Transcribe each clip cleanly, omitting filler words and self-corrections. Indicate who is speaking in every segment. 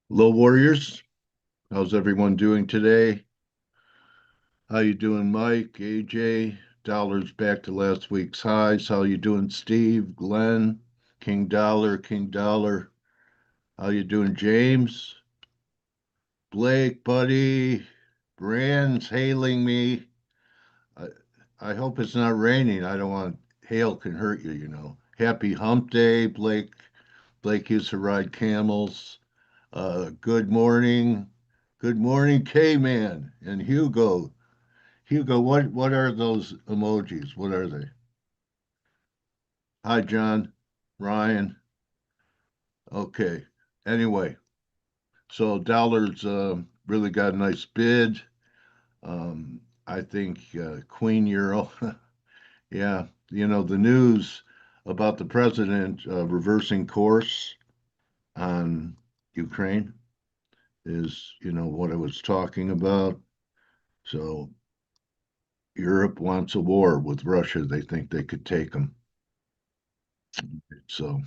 Speaker 1: Hello, Warriors. How's everyone doing today? How you doing, Mike, AJ? Dollar's back to last week's highs. How you doing, Steve, Glenn, King Dollar, King Dollar? How you doing, James? Blake, buddy? Brand's hailing me. I, I hope it's not raining. I don't want hail can hurt you, you know. Happy hump day, Blake. Blake used to ride camels. Good morning. Good morning, K-Man and Hugo. Hugo, what are those emojis? What are they? Hi, John, Ryan. Okay. Anyway, so Dollar's really got a nice bid. I think Queen Euro. Yeah, the news about the president reversing course on Ukraine is, what I was talking about. So Europe wants a war with Russia. They think they could take them. So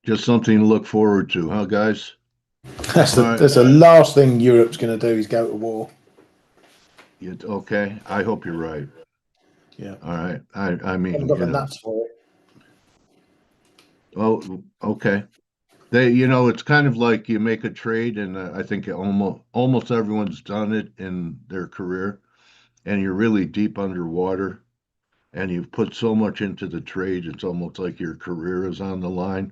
Speaker 1: just something to look forward to, huh, guys?
Speaker 2: That's
Speaker 1: All
Speaker 2: the
Speaker 1: right.
Speaker 2: that's the last thing Europe's going to do is go to war.
Speaker 1: Okay. I hope you're right.
Speaker 2: Yeah,
Speaker 1: All right. I
Speaker 2: haven't
Speaker 1: mean,
Speaker 2: got the nuts for it.
Speaker 1: oh, okay. It's kind of like you make a trade, and I think almost everyone's done it in their career, and you're really deep underwater, and you've put so much into the trade, it's almost like your career is on the line.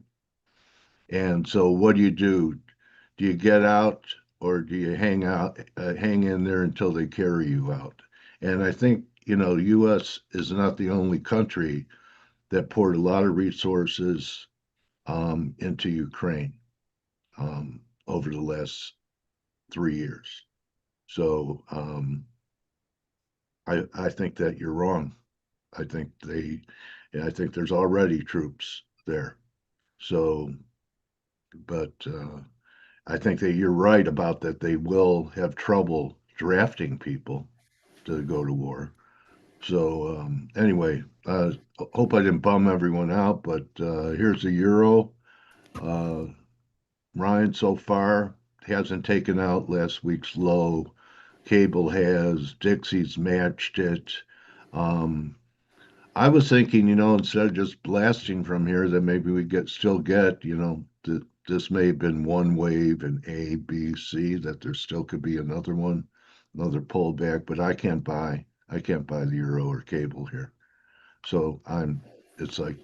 Speaker 1: And so, what do you do? Do you get out, or do you hang in there until they carry you out? And I think, the U.S. is not the only country that poured a lot of resources into Ukraine over the last 3 years. So I think that you're wrong. I think I think there's already troops there. So, but I think that you're right about that. They will have trouble drafting people to go to war. So anyway, hope I didn't bum everyone out, but here's the euro. Uh, Ryan so far hasn't taken out last week's low. Cable has. Dixie's matched it. Um, I was thinking, instead of just blasting from here, that maybe we still get, this may have been one wave in A, B, C, that there still could be another one, another pullback, but I can't buy the euro or cable here. So it's like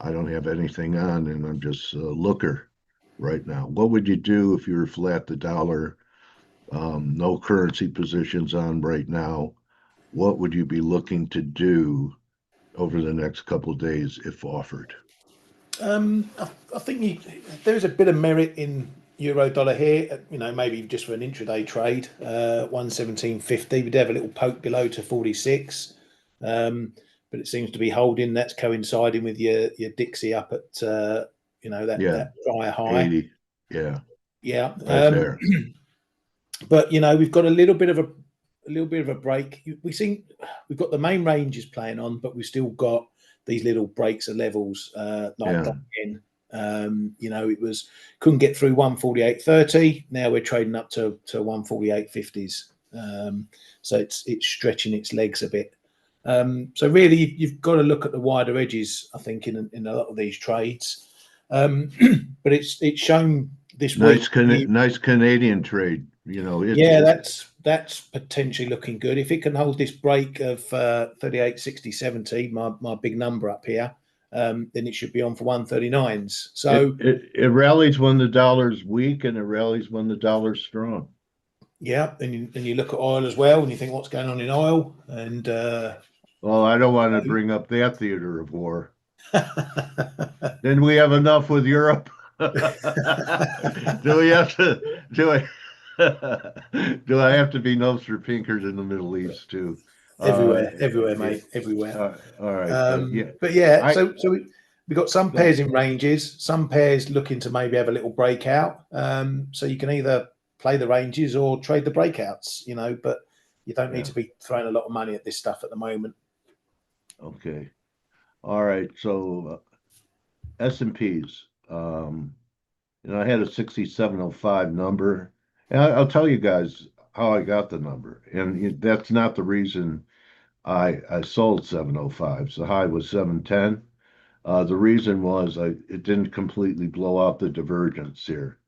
Speaker 1: I don't have anything on and I'm just a looker right now. What would you do if you were flat the dollar, no currency positions on right now? What would you be looking to do over the next couple of days if offered?
Speaker 2: I think there is a bit of merit in euro dollar here. Maybe just for an intraday trade, 117.50. We'd have a little poke below to 46, but it seems to be holding. That's coinciding with your Dixie up at
Speaker 1: Yeah,
Speaker 2: that prior high.
Speaker 1: 80. Yeah,
Speaker 2: Yeah,
Speaker 1: right there.
Speaker 2: but we've got a little bit of a break. We've got the main ranges playing on, but we've still got these little breaks of levels like
Speaker 1: Yeah.
Speaker 2: that in. It was couldn't get through 148.30. Now we're trading up to 148.50s. So it's stretching its legs a bit. So really, you've got to look at the wider edges, I think, in a lot of these trades. But it's shown this week.
Speaker 1: Nice Canadian trade.
Speaker 2: Yeah, that's potentially looking good. If it can hold this break of 38, 60, 70, my big number up here, then it should be on for 139s.
Speaker 1: it
Speaker 2: So,
Speaker 1: it it rallies when the dollar's weak and it rallies when the dollar's strong.
Speaker 2: yeah, and you look at oil as well, and you think what's going on in oil, and
Speaker 1: Well, I don't want to bring up that theater of war. Then we have enough with Europe. Do we have to do I do I have to be Noster Pinkert in the Middle East too? Uh,
Speaker 2: everywhere,
Speaker 1: yeah,
Speaker 2: mate, everywhere.
Speaker 1: all right. Yeah,
Speaker 2: But yeah,
Speaker 1: I
Speaker 2: so we got some
Speaker 1: go.
Speaker 2: pairs in ranges, some pairs looking to maybe have a little breakout. So you can either play the ranges or trade the breakouts, but you don't need
Speaker 1: Yeah.
Speaker 2: to be throwing a lot of money at this stuff at the moment.
Speaker 1: Okay. All right. So S and P's. and I had a 6705 number. And I'll tell you guys how I got the number. And that's not the reason I sold 705s. The high was 710. The reason was it didn't completely blow out the divergence here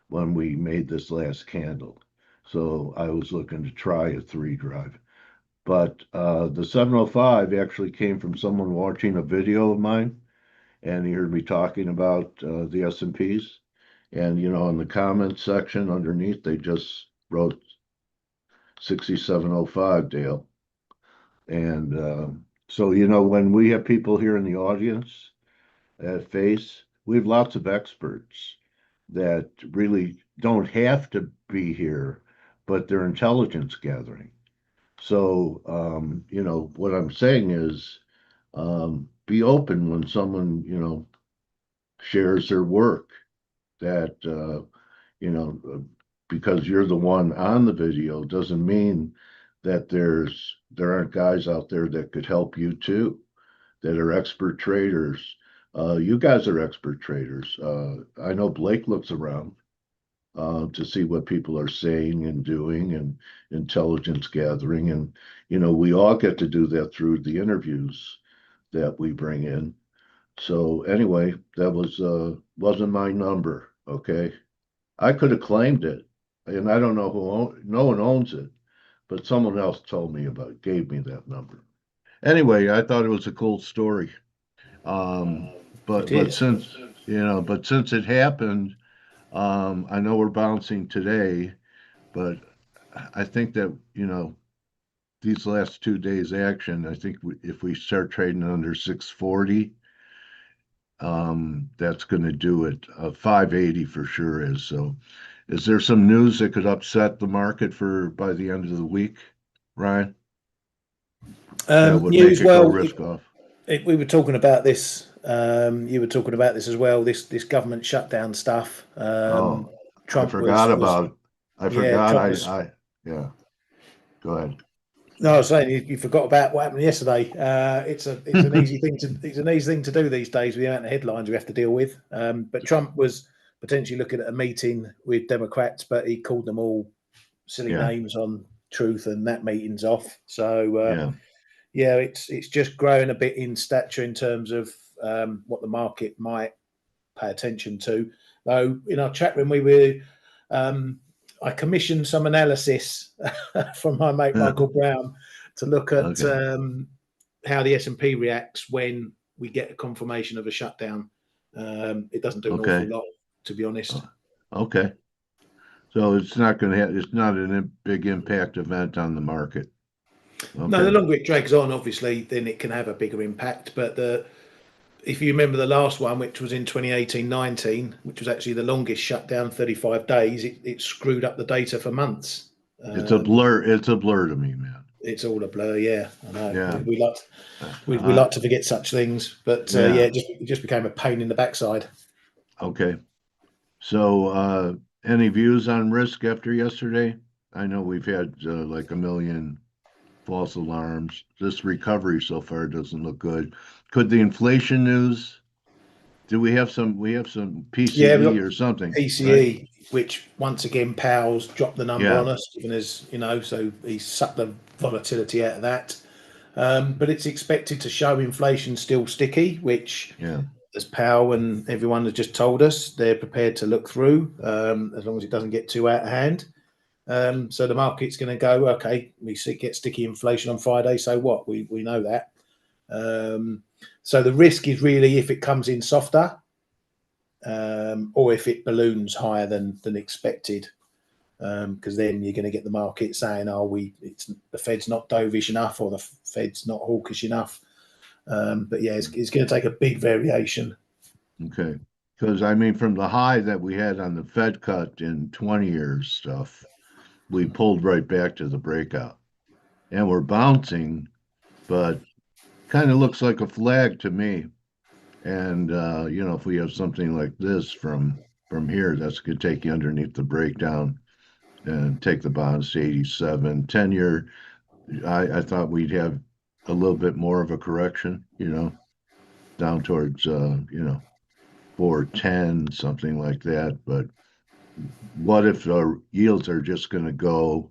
Speaker 1: when we made this last candle. So I was looking to try a three drive. But the 705 actually came from someone watching a video of mine, and he heard me talking about the S&Ps. And, in the comments section underneath, they just wrote 6705, Dale. And so, when we have people here in the audience at F.A.C.E, we have lots of experts that really don't have to be here, but they're intelligence gathering. So, what I'm saying is be open when someone, shares their work that, because you're the one on the video doesn't mean that there aren't guys out there that could help you too, that are expert traders. You guys are expert traders. I know Blake looks around to see what people are saying and doing and intelligence gathering. And, we all get to do that through the interviews that we bring in. So anyway, that wasn't my number. Okay. I could have claimed it, and I don't know no one owns it, but someone else told me gave me that number. Anyway, I thought it was a cool story. Um,
Speaker 2: It
Speaker 1: but
Speaker 2: is.
Speaker 1: since it happened, I know we're bouncing today, but I think that, these last 2 days action, I think if we start trading under 640, that's going to do it. 580 for sure is. So, is there some news that could upset the market for by the end of the week, Ryan? That would make
Speaker 2: News.
Speaker 1: it go
Speaker 2: Well,
Speaker 1: risk off.
Speaker 2: we were talking about this. You were talking about this as well. This government shutdown stuff.
Speaker 1: Oh, I
Speaker 2: Trump
Speaker 1: forgot
Speaker 2: was
Speaker 1: about it. I
Speaker 2: yeah.
Speaker 1: forgot.
Speaker 2: Trump was.
Speaker 1: Yeah. Go ahead.
Speaker 2: No, I was saying you forgot about what happened yesterday. It's an easy thing to do these days with the amount of headlines we have to deal with. But Trump was potentially looking at a meeting with Democrats, but he called them all silly
Speaker 1: Yeah.
Speaker 2: names on Truth, and that meeting's off. So
Speaker 1: Yeah.
Speaker 2: yeah, it's just growing a bit in stature in terms of what the market might pay attention to. Though in our chat room, I commissioned some analysis from my mate Michael Brown to look at
Speaker 1: Okay.
Speaker 2: how the S&P reacts when we get a confirmation of a shutdown. It doesn't do an awful
Speaker 1: Okay.
Speaker 2: lot, to be honest.
Speaker 1: Okay. So it's not going to have. It's not a big impact event on the market.
Speaker 2: No, the
Speaker 1: Okay.
Speaker 2: longer it drags on, obviously, then it can have a bigger impact. But if you remember the last one, which was in 2018-19, which was actually the longest shutdown, 35 days, it screwed up the data for months.
Speaker 1: It's a
Speaker 2: Um,
Speaker 1: blur. It's a blur to me, man.
Speaker 2: it's all a blur. Yeah, I know.
Speaker 1: Yeah.
Speaker 2: We like to forget such things, but yeah,
Speaker 1: Yeah.
Speaker 2: it just became a pain in the backside.
Speaker 1: Okay. So, any views on risk after yesterday? I know we've had like a million false alarms. This recovery so far doesn't look good. Could the inflation news? Do we have some? We have some
Speaker 2: Yeah, we
Speaker 1: PCE
Speaker 2: got
Speaker 1: or something, right?
Speaker 2: PCE, which once again Powell's dropped the number
Speaker 1: Yeah.
Speaker 2: on us, given as so he sucked the volatility out of that. But it's expected to show inflation still sticky, which,
Speaker 1: Yeah.
Speaker 2: as Powell and everyone has just told us, they're prepared to look through as long as it doesn't get too out of hand. So the market's going to go, okay, get sticky inflation on Friday. So what? We know that. So the risk is really if it comes in softer or if it balloons higher than expected. Because then you're going to get the market saying, "Oh, the Fed's not dovish enough, or the Fed's not hawkish enough." But yeah, it's going to take a big variation.
Speaker 1: Okay. Because I mean, from the high that we had on the Fed cut in 20 years stuff, we pulled right back to the breakout, and we're bouncing, but kind of looks like a flag to me. And if we have something like this from here, that's going to take you underneath the breakdown and take the bonds to 87. 10-year, I thought we'd have a little bit more of a correction, down towards 410, something like that. But what if the yields are just going to go?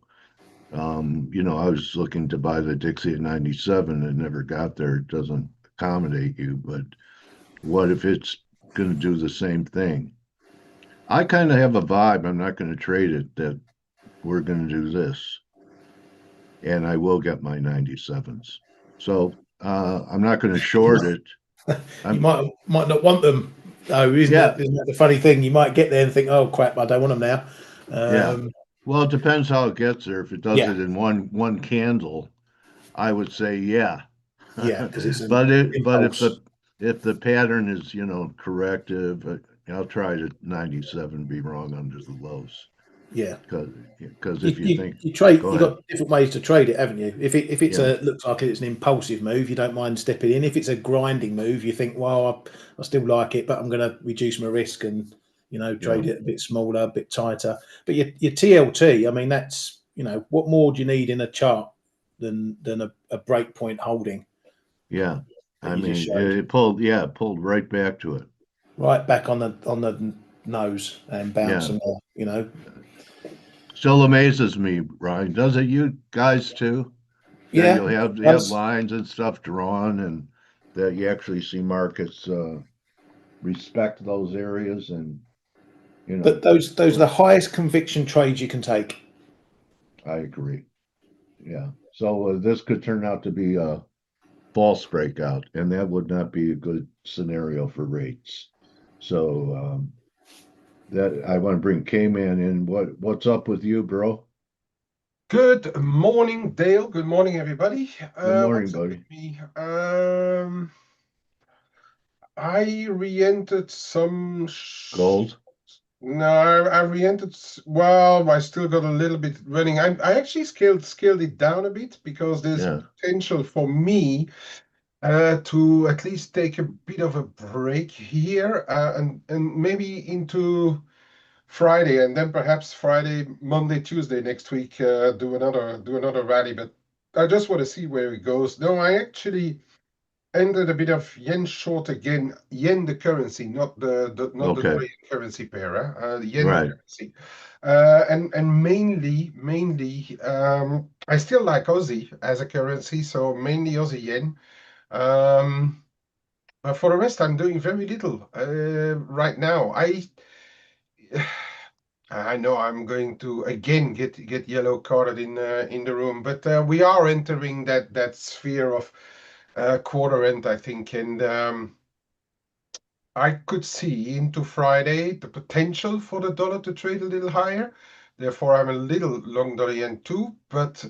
Speaker 1: I was looking to buy the Dixie at 97 and never got there. It doesn't accommodate you, but what if it's going to do the same thing? I kind of have a vibe, I'm not going to trade it, that we're going to do this, and I will get my 97s. So I'm not going to short it.
Speaker 2: You
Speaker 1: I'm,
Speaker 2: might not want them, though, isn't
Speaker 1: yeah,
Speaker 2: that, isn't that the funny thing? You might get there and think, "Oh crap, I don't want them now."
Speaker 1: yeah.
Speaker 2: Um,
Speaker 1: Well, it depends how it gets there. If it does
Speaker 2: yeah,
Speaker 1: it in one candle, I would say yeah.
Speaker 2: yeah, because it's an
Speaker 1: But
Speaker 2: impulse.
Speaker 1: if the pattern is, corrective, I'll try to 97 be wrong under the lows.
Speaker 2: Yeah,
Speaker 1: Because
Speaker 2: you,
Speaker 1: if you
Speaker 2: you,
Speaker 1: think,
Speaker 2: you trade.
Speaker 1: go
Speaker 2: You've
Speaker 1: ahead.
Speaker 2: got different ways to trade it, haven't you? If it's
Speaker 1: Yeah,
Speaker 2: a looks like it's an impulsive move, you don't mind stepping in. If it's a grinding move, you think, well, I still like it, but I'm going to reduce my risk and
Speaker 1: yeah,
Speaker 2: trade it a bit smaller, a bit tighter. But your TLT, I mean, that's what more do you need in a chart than a break point holding
Speaker 1: yeah.
Speaker 2: that
Speaker 1: I
Speaker 2: you just
Speaker 1: mean,
Speaker 2: showed?
Speaker 1: it pulled right back to it.
Speaker 2: Right back on the nose and bounce
Speaker 1: Yeah.
Speaker 2: and
Speaker 1: Still amazes me, Ryan. Does it you guys too? That
Speaker 2: yeah,
Speaker 1: you'll
Speaker 2: it
Speaker 1: have
Speaker 2: does.
Speaker 1: lines and stuff drawn and that you actually see markets respect those areas and you
Speaker 2: But
Speaker 1: know,
Speaker 2: those are
Speaker 1: go
Speaker 2: the highest conviction trades you can take.
Speaker 1: I agree. Yeah. So this could turn out to be a false breakout, and that would not be a good scenario for rates. So that I want to bring K-Man in. What's up with you, bro?
Speaker 3: Good morning, Dale. Good morning, everybody.
Speaker 1: Good morning,
Speaker 3: What's up with
Speaker 1: buddy.
Speaker 3: me? I re-entered some.
Speaker 1: Gold?
Speaker 3: No, I re-entered. Well, I still got a little bit running. I actually scaled it down a bit because there's
Speaker 1: Yeah.
Speaker 3: potential for me to at least take a bit of a break here and maybe into Friday, and then perhaps Friday, Monday, Tuesday next week, do another rally. But I just want to see where it goes. No, I actually ended a bit of yen short again. Yen the currency, not the
Speaker 1: Okay.
Speaker 3: dollar yen currency pair. The yen the
Speaker 1: Right.
Speaker 3: currency, and mainly, I still like Aussie as a currency, so mainly Aussie yen. Um, but for the rest, I'm doing very little right now. I know I'm going to again get yellow carded in the room, but we are entering that sphere of quarter end, I think, and I could see into Friday the potential for the dollar to trade a little higher. Therefore, I'm a little long dollar yen too. But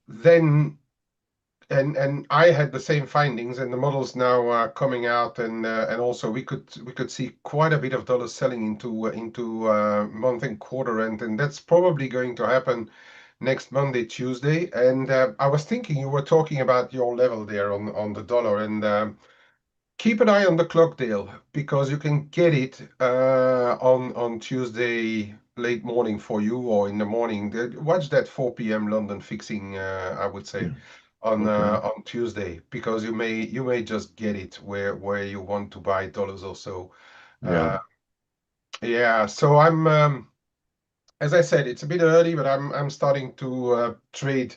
Speaker 3: then and I had the same findings, and the models now are coming out, and also we could see quite a bit of dollars selling into month and quarter end, and that's probably going to happen next Monday, Tuesday. And I was thinking you were talking about your level there on the dollar, and keep an eye on the clock, Dale, because you can get it on Tuesday late morning for you or in the morning. Watch that 4 p.m. London fixing, I would say,
Speaker 1: Yeah.
Speaker 3: on
Speaker 1: Okay.
Speaker 3: on Tuesday, because you may just get it where you want to buy dollars or so.
Speaker 1: Yeah.
Speaker 3: Yeah, so I'm as I said, it's a bit early, but I'm starting to trade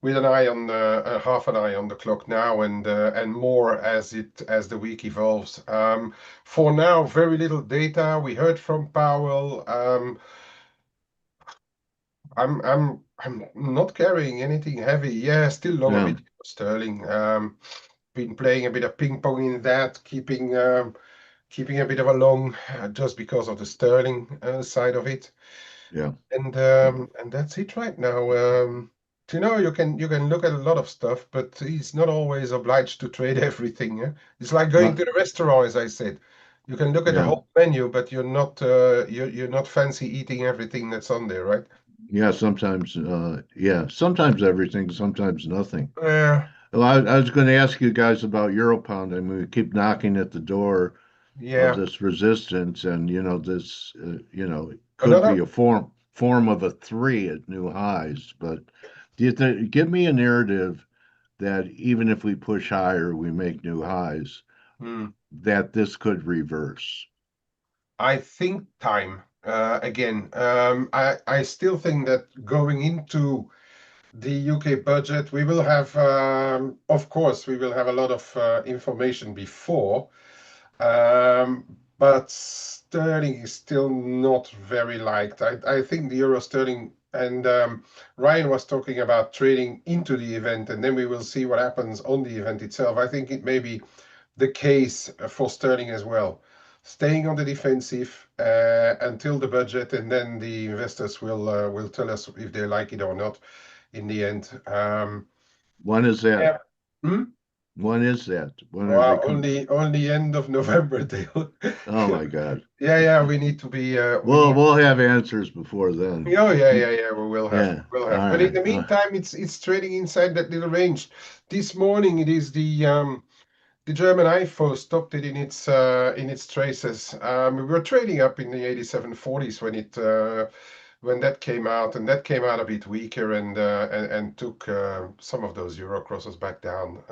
Speaker 3: with an eye on the half an eye on the clock now, and more as the week evolves. For now, very little data. We heard from Powell. I'm not carrying anything heavy. Yeah, still long a
Speaker 1: Yeah.
Speaker 3: bit sterling. Been playing a bit of ping pong in that, keeping a bit of a long just because of the sterling side of it.
Speaker 1: Yeah.
Speaker 3: And that's it right now. You can look at a lot of stuff, but he's not always obliged to trade everything. Yeah? It's like going
Speaker 1: Not,
Speaker 3: to the restaurant, as I said. You can look at the
Speaker 1: yeah.
Speaker 3: whole menu, but you're not fancy eating everything that's on there, right?
Speaker 1: Yeah. Sometimes, yeah. Sometimes everything, sometimes nothing.
Speaker 3: Yeah,
Speaker 1: Well, I was going to ask you guys about Europound. I mean, we keep knocking at the door of
Speaker 3: yeah.
Speaker 1: this resistance, and this, it could be
Speaker 3: Another.
Speaker 1: a form of a three at new highs. But do you think? Give me a narrative that even if we push higher, we make new highs.
Speaker 3: Hmm.
Speaker 1: that this could reverse?
Speaker 3: I think time. Again, I still think that going into the UK budget, we will have, of course, we will have a lot of information before, but sterling is still not very liked. I think the euro sterling, and Ryan was talking about trading into the event, and then we will see what happens on the event itself. I think it may be the case for sterling as well. Staying on the defensive until the budget, and then the investors will tell us if they like it or not in the end.
Speaker 1: When is that?
Speaker 3: Yeah. Hmm?
Speaker 1: When is that? When are they
Speaker 3: Well,
Speaker 1: coming?
Speaker 3: only end of November, Dale.
Speaker 1: Oh my God.
Speaker 3: Yeah, we need to be we
Speaker 1: Well,
Speaker 3: need.
Speaker 1: we'll have answers before then.
Speaker 3: Oh yeah. We will have.
Speaker 1: Yeah.
Speaker 3: We will
Speaker 1: All
Speaker 3: have. But in
Speaker 1: right.
Speaker 3: the meantime, it's trading inside that little range. This morning, it is the German IFO stopped it in its traces. We were trading up in the 87.40s when that came out, and that came out a bit weaker and took some of those euro crosses back down.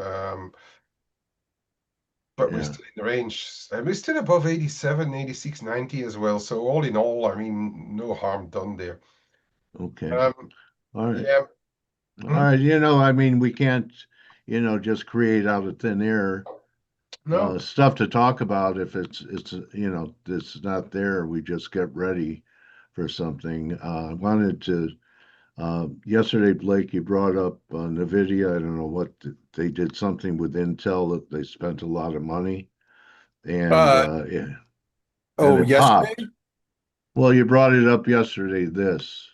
Speaker 3: But we're
Speaker 1: Yeah.
Speaker 3: still in the range, and we're still above 87, 86.90 as well. So all in all, I mean, no harm done there.
Speaker 1: Okay.
Speaker 3: Um,
Speaker 1: All right.
Speaker 3: yeah.
Speaker 1: All
Speaker 3: Hmm?
Speaker 1: right. I mean, we can't, just create out of thin air
Speaker 3: No.
Speaker 1: stuff to talk about if it's not there. We just get ready for something. I wanted to yesterday, Blake, you brought up NVIDIA. I don't know what they did something with Intel that they spent a lot of money and
Speaker 4: Uh,
Speaker 1: yeah, and
Speaker 4: oh,
Speaker 1: it
Speaker 4: yesterday?
Speaker 1: popped. Well, you brought it up yesterday, this.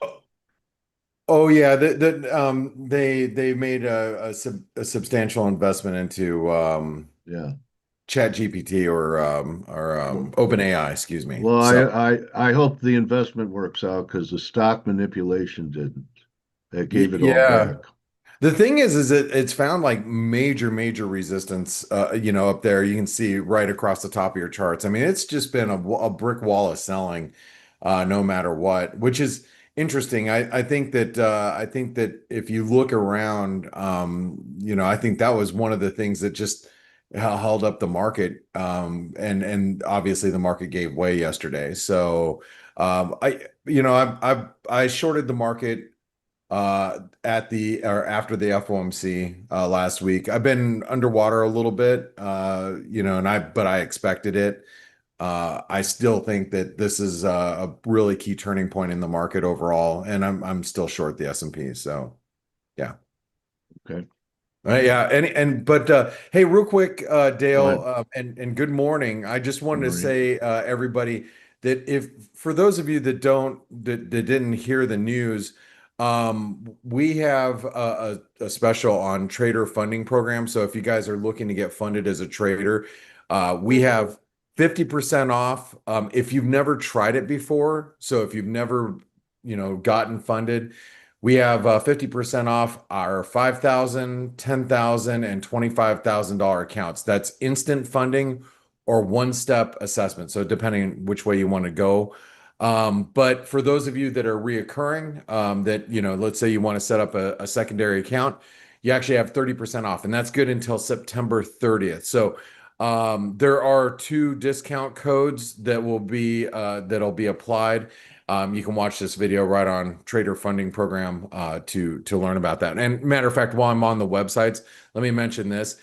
Speaker 4: Oh yeah, they made a substantial investment into
Speaker 1: Yeah.
Speaker 4: Chat GPT or
Speaker 1: Well,
Speaker 4: OpenAI, excuse me.
Speaker 1: well,
Speaker 4: So
Speaker 1: I hope the investment works out because the stock manipulation didn't. It gave it all
Speaker 4: yeah.
Speaker 1: back.
Speaker 4: The thing is it's found like major resistance, up there. You can see right across the top of your charts. I mean, it's just been a brick wall of selling, no matter what, which is interesting. I think that if you look around, I think that was one of the things that just held up the market, and obviously the market gave way yesterday. So, I shorted the market at the or after the FOMC last week. I've been underwater a little bit, but I expected it. I still think that this is a really key turning point in the market overall, and I'm still short the S&P. So yeah.
Speaker 1: Okay.
Speaker 4: Yeah, hey, real quick,
Speaker 1: Go
Speaker 4: Dale,
Speaker 1: ahead.
Speaker 4: and good morning. I just
Speaker 1: Good
Speaker 4: wanted to
Speaker 1: morning.
Speaker 4: say, everybody, that if for those of you that didn't hear the news, we have a special on trader funding program. So if you guys are looking to get funded as a trader, we have 50% off. If you've never tried it before, so if you've never, gotten funded. We have 50% off our 5,000, 10,000, and $25,000 accounts. That's instant funding or one-step assessment. So depending which way you want to go. But for those of you that are reoccurring, let's say you want to set up a secondary account, you actually have 30% off, and that's good until September 30th. So there are two discount codes that'll be applied. You can watch this video right on Trader Funding Program to learn about that. And matter of fact, while I'm on the websites, let me mention this.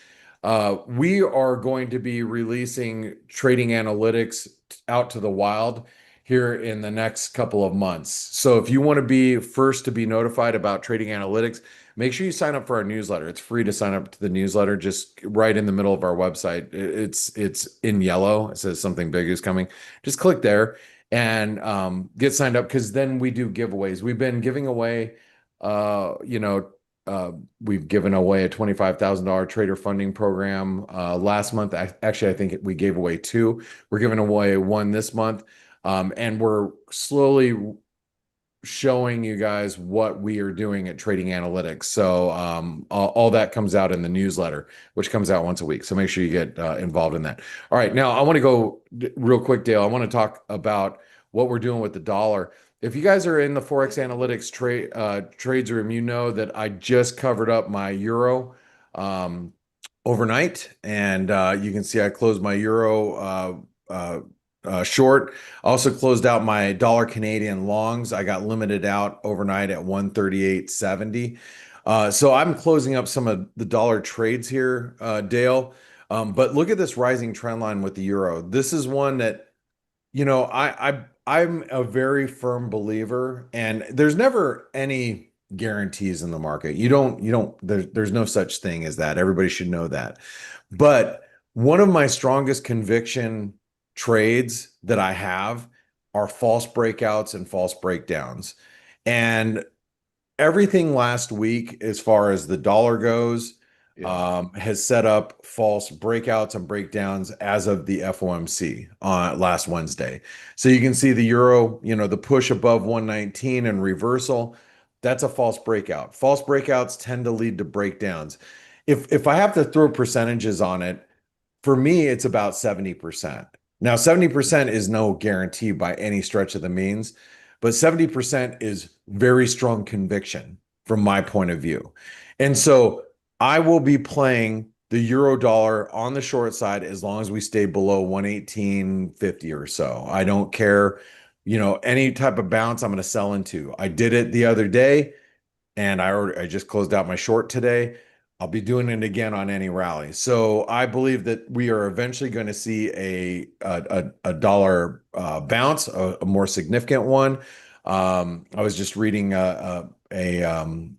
Speaker 4: We are going to be releasing trading analytics out to the wild here in the next couple of months. So if you want to be first to be notified about trading analytics, make sure you sign up for our newsletter. It's free to sign up to the newsletter, just right in the middle of our website. It's in yellow. It says something big is coming. Just click there and get signed up, because then we do giveaways. We've been giving away, we've given away a $25,000 trader funding program last month. Actually, I think we gave away two. We're giving away one this month, and we're slowly showing you guys what we are doing at Trading Analytics. So all that comes out in the newsletter, which comes out once a week. So make sure you get involved in that. All right, now I want to go real quick, Dale. I want to talk about what we're doing with the dollar. If you guys are in the Forex Analytics trades room, you know that I just covered up my euro overnight, and you can see I closed my euro short. Also closed out my dollar Canadian longs. I got limited out overnight at 138.70. So I'm closing up some of the dollar trades here, Dale. But look at this rising trend line with the euro. This is one that, I'm a very firm believer, and there's never any guarantees in the market. There's no such thing as that. Everybody should know that. But one of my strongest conviction trades that I have are false breakouts and false breakdowns. And everything last week, as far as the dollar goes, has set up false breakouts and breakdowns as of the FOMC on last Wednesday. So you can see the euro, the push above 119 and reversal. That's a false breakout. False breakouts tend to lead to breakdowns. If I have to throw percentages on it, for me, it's about 70%. Now, 70% is no guarantee by any stretch of the means, but 70% is very strong conviction from my point of view. And so I will be playing the euro dollar on the short side as long as we stay below 118.50 or so. I don't care, any type of bounce I'm going to sell into. I did it the other day, and I just closed out my short today. I'll be doing it again on any rally. So I believe that we are eventually going to see a dollar bounce, a more significant one. I was just reading a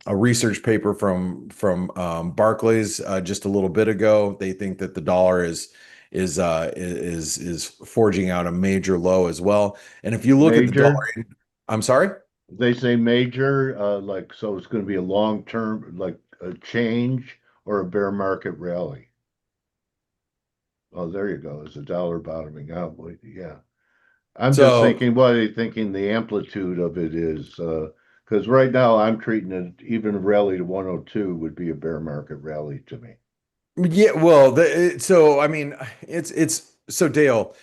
Speaker 4: research paper from Barclays just a little bit ago. They think that the dollar is forging out a major low as well. And if you look at the dollar, I'm sorry.
Speaker 1: They say major, so it's going to be a long term, like a change or a bear market rally. Oh, there you go. It's a dollar bottoming out. Yeah. I'm just thinking, what are you thinking the amplitude of it is? Because right now I'm treating it, even a rally to 102 would be a bear market rally to me.
Speaker 4: Yeah, well, so I mean, it's so Dale,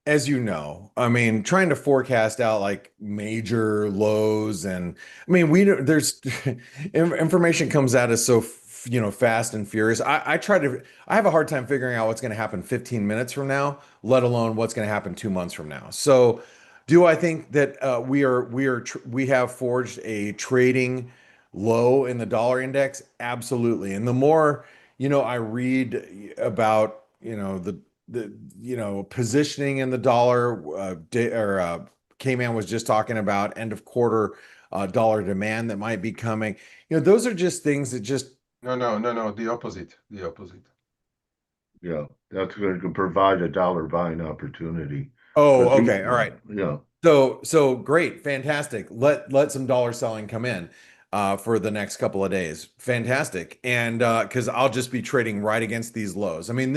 Speaker 4: as you know, I mean, trying to forecast out like major lows, and I mean, there's information comes at us so fast and furious. I have a hard time figuring out what's going to happen 15 minutes from now, let alone what's going to happen 2 months from now. So, do I think that we have forged a trading low in the dollar index? Absolutely. And the more I read about the positioning in the dollar. K-Man was just talking about end of quarter dollar demand that might be coming. Those are just things that just
Speaker 3: no, the opposite.
Speaker 1: Yeah, that's going to provide a dollar buying opportunity.
Speaker 4: Oh, okay, all right.
Speaker 1: Yeah.
Speaker 4: So great, fantastic. Let some dollar selling come in for the next couple of days. Fantastic. And because I'll just be trading right against these lows. I mean,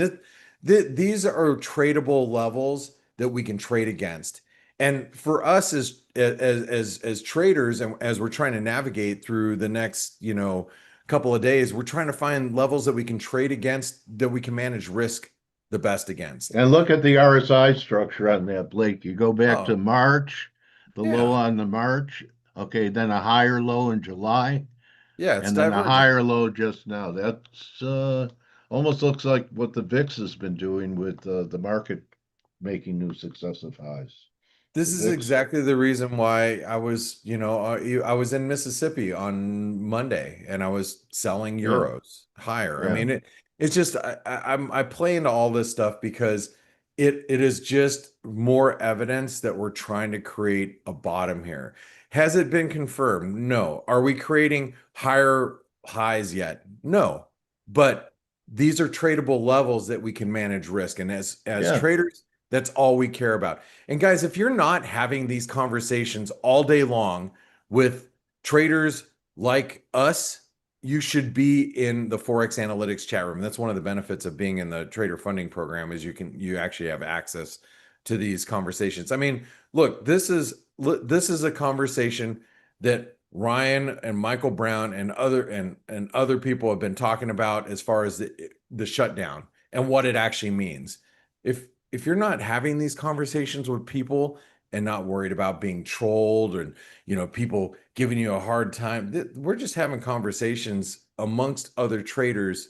Speaker 4: these are tradable levels that we can trade against. And for us as traders, and as we're trying to navigate through the next, couple of days, we're trying to find levels that we can trade against, that we can manage risk the best against.
Speaker 1: And look at the RSI structure on that, Blake. You go back to March, the low on the March, okay, then a higher low in July.
Speaker 4: Yeah, it's
Speaker 1: and then a higher low just now. That's almost looks like what the VIX has been doing with the market making new successive highs.
Speaker 4: This is exactly the reason why I was, I was in Mississippi on Monday, and I was selling euros higher.
Speaker 1: Yeah.
Speaker 4: I mean, it's just I play into all this stuff because it is just more evidence that we're trying to create a bottom here. Has it been confirmed? No. Are we creating higher highs yet? No. But these are tradable levels that we can manage risk, and as traders, that's all we care about. And guys, if you're not having these conversations all day long with traders like us, you should be in the Forex Analytics chat room. That's one of the benefits of being in the trader funding program, is you actually have access to these conversations. I mean, look, this is a conversation that Ryan and Michael Brown and other people have been talking about, as far as the shutdown and what it actually means. If you're not having these conversations with people and not worried about being trolled, and people giving you a hard time, we're just having conversations amongst other traders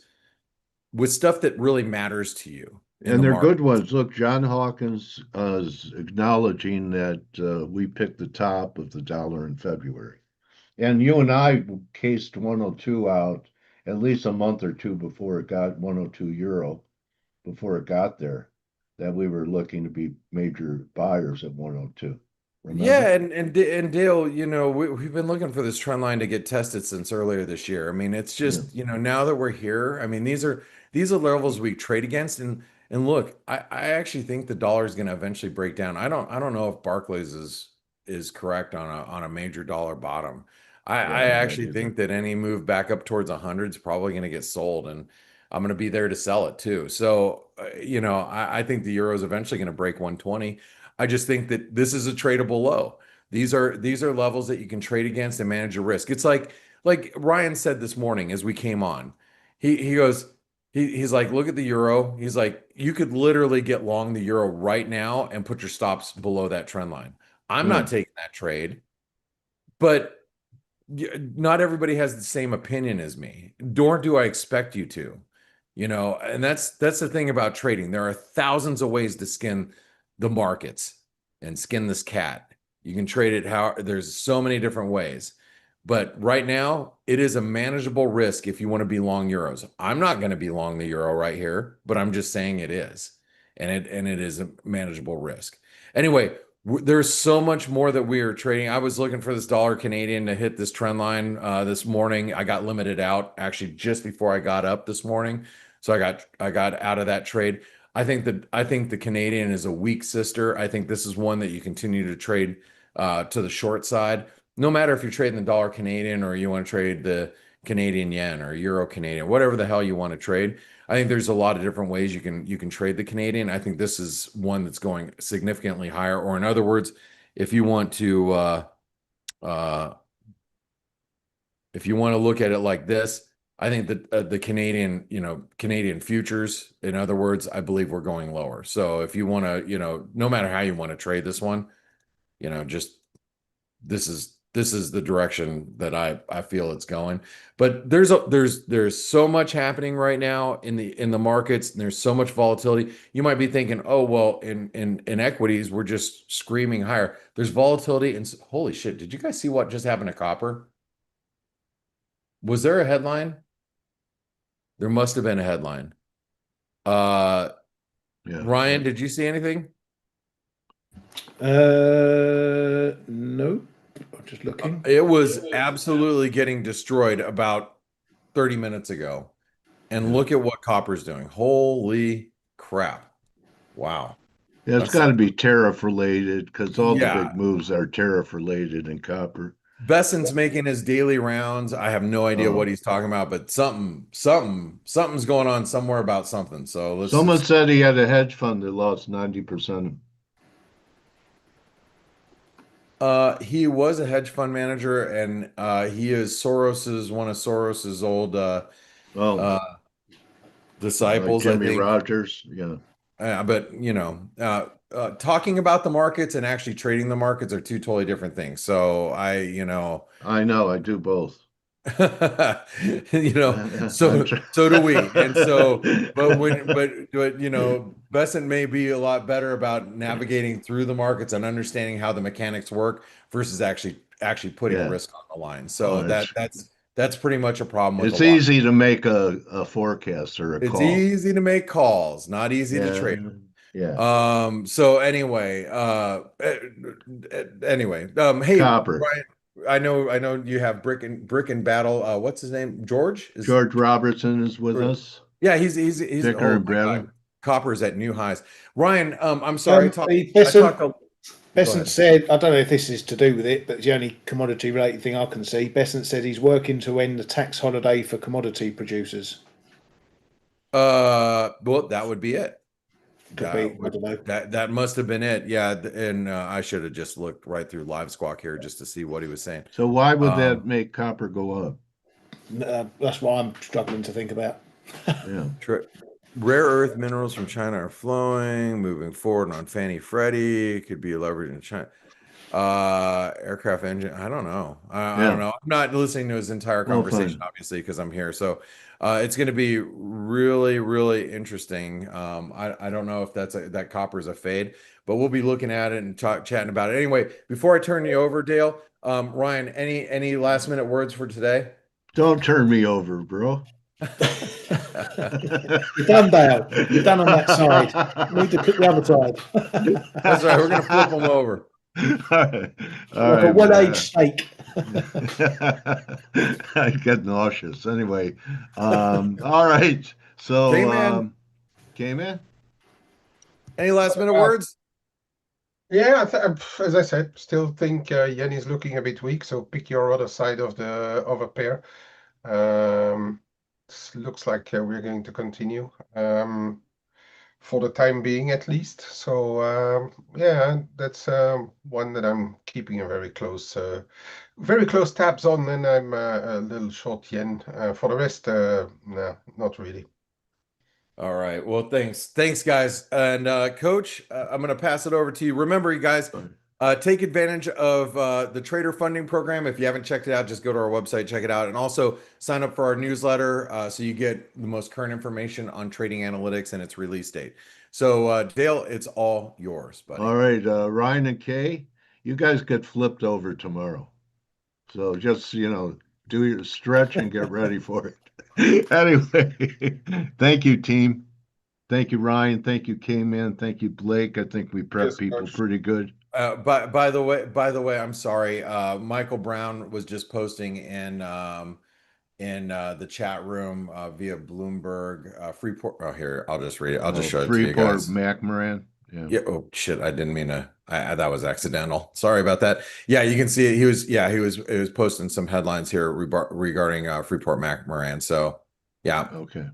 Speaker 4: with stuff that really matters to you in
Speaker 1: And
Speaker 4: the
Speaker 1: they're
Speaker 4: market.
Speaker 1: good ones. Look, John Hawkins is acknowledging that we picked the top of the dollar in February. And you and I cased 102 out at least a month or two before it got 102 euro, before it got there, that we were looking to be major buyers at 102. Remember?
Speaker 4: Yeah, and Dale, we've been looking for this trend line to get tested since earlier this year. I mean, it's
Speaker 1: Yeah.
Speaker 4: just, now that we're here, I mean, these are levels we trade against. And look, I actually think the dollar is going to eventually break down. I don't know if Barclays is correct on a major dollar bottom.
Speaker 1: Yeah,
Speaker 4: I
Speaker 1: I'm not
Speaker 4: actually
Speaker 1: either.
Speaker 4: think that any move back up towards 100 is probably going to get sold, and I'm going to be there to sell it too. So, I think the euro is eventually going to break 120. I just think that this is a tradable low. These are levels that you can trade against and manage your risk. It's like Ryan said this morning as we came on. He goes, he's like, look at the euro. He's like, you could literally get long the euro right now and put your stops below that trend line. I'm
Speaker 1: Yeah.
Speaker 4: not taking that trade, but not everybody has the same opinion as me, nor do I expect you to, and that's the thing about trading. There are thousands of ways to skin the markets and skin this cat. You can trade it how there's so many different ways. But right now, it is a manageable risk if you want to be long euros. I'm not going to be long the euro right here, but I'm just saying it is. And it is a manageable risk. Anyway, there's so much more that we are trading. I was looking for this dollar Canadian to hit this trend line this morning. I got limited out actually just before I got up this morning, so I got out of that trade. I think the Canadian is a weak sister. I think this is one that you continue to trade to the short side. No matter if you're trading the dollar Canadian or you want to trade the Canadian yen or euro Canadian, whatever the hell you want to trade. I think there's a lot of different ways you can trade the Canadian. I think this is one that's going significantly higher. Or in other words, if you want to uh, if you want to look at it like this, I think that the Canadian, Canadian futures, in other words, I believe we're going lower. So if you want to, no matter how you want to trade this one, just this is the direction that I feel it's going. But there's so much happening right now in the markets, and there's so much volatility. You might be thinking, oh well, in equities we're just screaming higher. There's volatility, and holy shit, did you guys see what just happened to copper? Was there a headline? There must have been a headline. Uh,
Speaker 1: Yeah.
Speaker 4: Ryan, did you see anything?
Speaker 2: No, I'm just looking.
Speaker 4: It was absolutely getting destroyed about 30 minutes ago. And
Speaker 1: Yeah.
Speaker 4: look at what copper's doing. Holy crap. Wow.
Speaker 1: Yeah, it's
Speaker 4: That's
Speaker 1: got to be tariff related because all the
Speaker 4: yeah.
Speaker 1: big moves are tariff related in copper.
Speaker 4: Besson's making his daily rounds. I have no idea what
Speaker 1: Oh.
Speaker 4: he's talking about, but something's going on somewhere about something. So let's
Speaker 1: Someone
Speaker 4: just
Speaker 1: said he had a hedge fund that lost 90%.
Speaker 4: he was a hedge fund manager, and he is one of Soros's old
Speaker 1: Oh,
Speaker 4: uh
Speaker 1: like
Speaker 4: disciples, I
Speaker 1: Jimmy
Speaker 4: think.
Speaker 1: Rogers. Yeah,
Speaker 4: But talking about the markets and actually trading the markets are two totally different things. So
Speaker 1: I know. I do both. I'm
Speaker 4: so do we. And so, but Besson may be a lot better about navigating through the markets and understanding how the mechanics work versus actually putting
Speaker 1: yeah.
Speaker 4: risk on the line.
Speaker 1: Oh,
Speaker 4: So that's pretty much a problem with a
Speaker 1: it's
Speaker 4: lot.
Speaker 1: easy to make a forecast or a
Speaker 4: It's
Speaker 1: call.
Speaker 4: easy to make calls, not easy to
Speaker 1: Yeah,
Speaker 4: trade.
Speaker 1: yeah.
Speaker 4: So anyway, hey,
Speaker 1: Copper.
Speaker 4: Brian, I know you have Brick and Battle. What's his name? George is,
Speaker 1: George Robertson is with us.
Speaker 4: yeah, he's
Speaker 1: Dicker
Speaker 4: oh
Speaker 1: and
Speaker 4: my God,
Speaker 1: Bradley.
Speaker 4: Copper's at new highs. Ryan, I'm sorry, I
Speaker 2: Besant,
Speaker 4: talked go
Speaker 2: Besant
Speaker 4: ahead.
Speaker 2: said, I don't know if this is to do with it, but it's the only commodity related thing I can see. Besant said he's working to end the tax holiday for commodity producers.
Speaker 4: Well, that would be it.
Speaker 2: Could be, I don't know.
Speaker 4: That must have been it. Yeah, and I should have just looked right through Live Squawk here just to see what he was saying.
Speaker 1: So why would that
Speaker 4: Um,
Speaker 1: make copper go up?
Speaker 2: That's what I'm struggling to think about.
Speaker 1: Yeah.
Speaker 4: Rare earth minerals from China are flowing, moving forward on Fannie Freddie. Could be leveraged in China. Aircraft engine. I don't know. I
Speaker 1: Yeah.
Speaker 4: don't know. I'm not listening to his entire
Speaker 1: Well,
Speaker 4: conversation,
Speaker 1: fine.
Speaker 4: obviously, because I'm here. So it's going to be really, really interesting. I don't know if that copper is a fade, but we'll be looking at it and chatting about it. Anyway, before I turn you over, Dale, Ryan, any last minute words for today?
Speaker 1: Don't turn me over, bro.
Speaker 2: You're done, Dale. You're done on that side. You need to pick the other side.
Speaker 4: That's right. We're going to flip them over.
Speaker 1: All right. All
Speaker 2: Like a
Speaker 1: right,
Speaker 2: well-aged
Speaker 1: man.
Speaker 2: steak.
Speaker 1: I get nauseous. Anyway, all right. So,
Speaker 4: K-Man,
Speaker 1: came in.
Speaker 4: any last minute
Speaker 3: Uh,
Speaker 4: words?
Speaker 3: Yeah, as I said, still think yen is looking a bit weak. So pick your other side of a pair. Looks like we're going to continue for the time being, at least. So yeah, that's one that I'm keeping a very close tabs on, and I'm a little short yen. For the rest, no, not really.
Speaker 4: All right. Well, thanks, guys. And Coach, I'm going to pass it over to you. Remember, you guys, take advantage of the Trader Funding Program. If you haven't checked it out, just go to our website, check it out, and also sign up for our newsletter so you get the most current information on trading analytics and its release date. So, Dale, it's all yours, buddy.
Speaker 1: All right, Ryan and Kay, you guys get flipped over tomorrow. So just, do your stretch and get ready for it. Anyway, thank you, team. Thank you, Ryan. Thank you, K-Man. Thank you, Blake. I think we prepped
Speaker 3: Yes,
Speaker 1: people
Speaker 3: coach.
Speaker 1: pretty good.
Speaker 4: By the way, I'm sorry. Michael Brown was just posting in the chat room via Bloomberg Freeport. Oh, here, I'll just read it. I'll just show it to you
Speaker 1: Freeport,
Speaker 4: guys.
Speaker 1: McMoran. Yeah.
Speaker 4: Yeah. Oh shit! I didn't mean to. That was accidental. Sorry about that. Yeah, you can see it. He was posting some headlines here regarding Freeport McMoran. So yeah.
Speaker 1: Okay.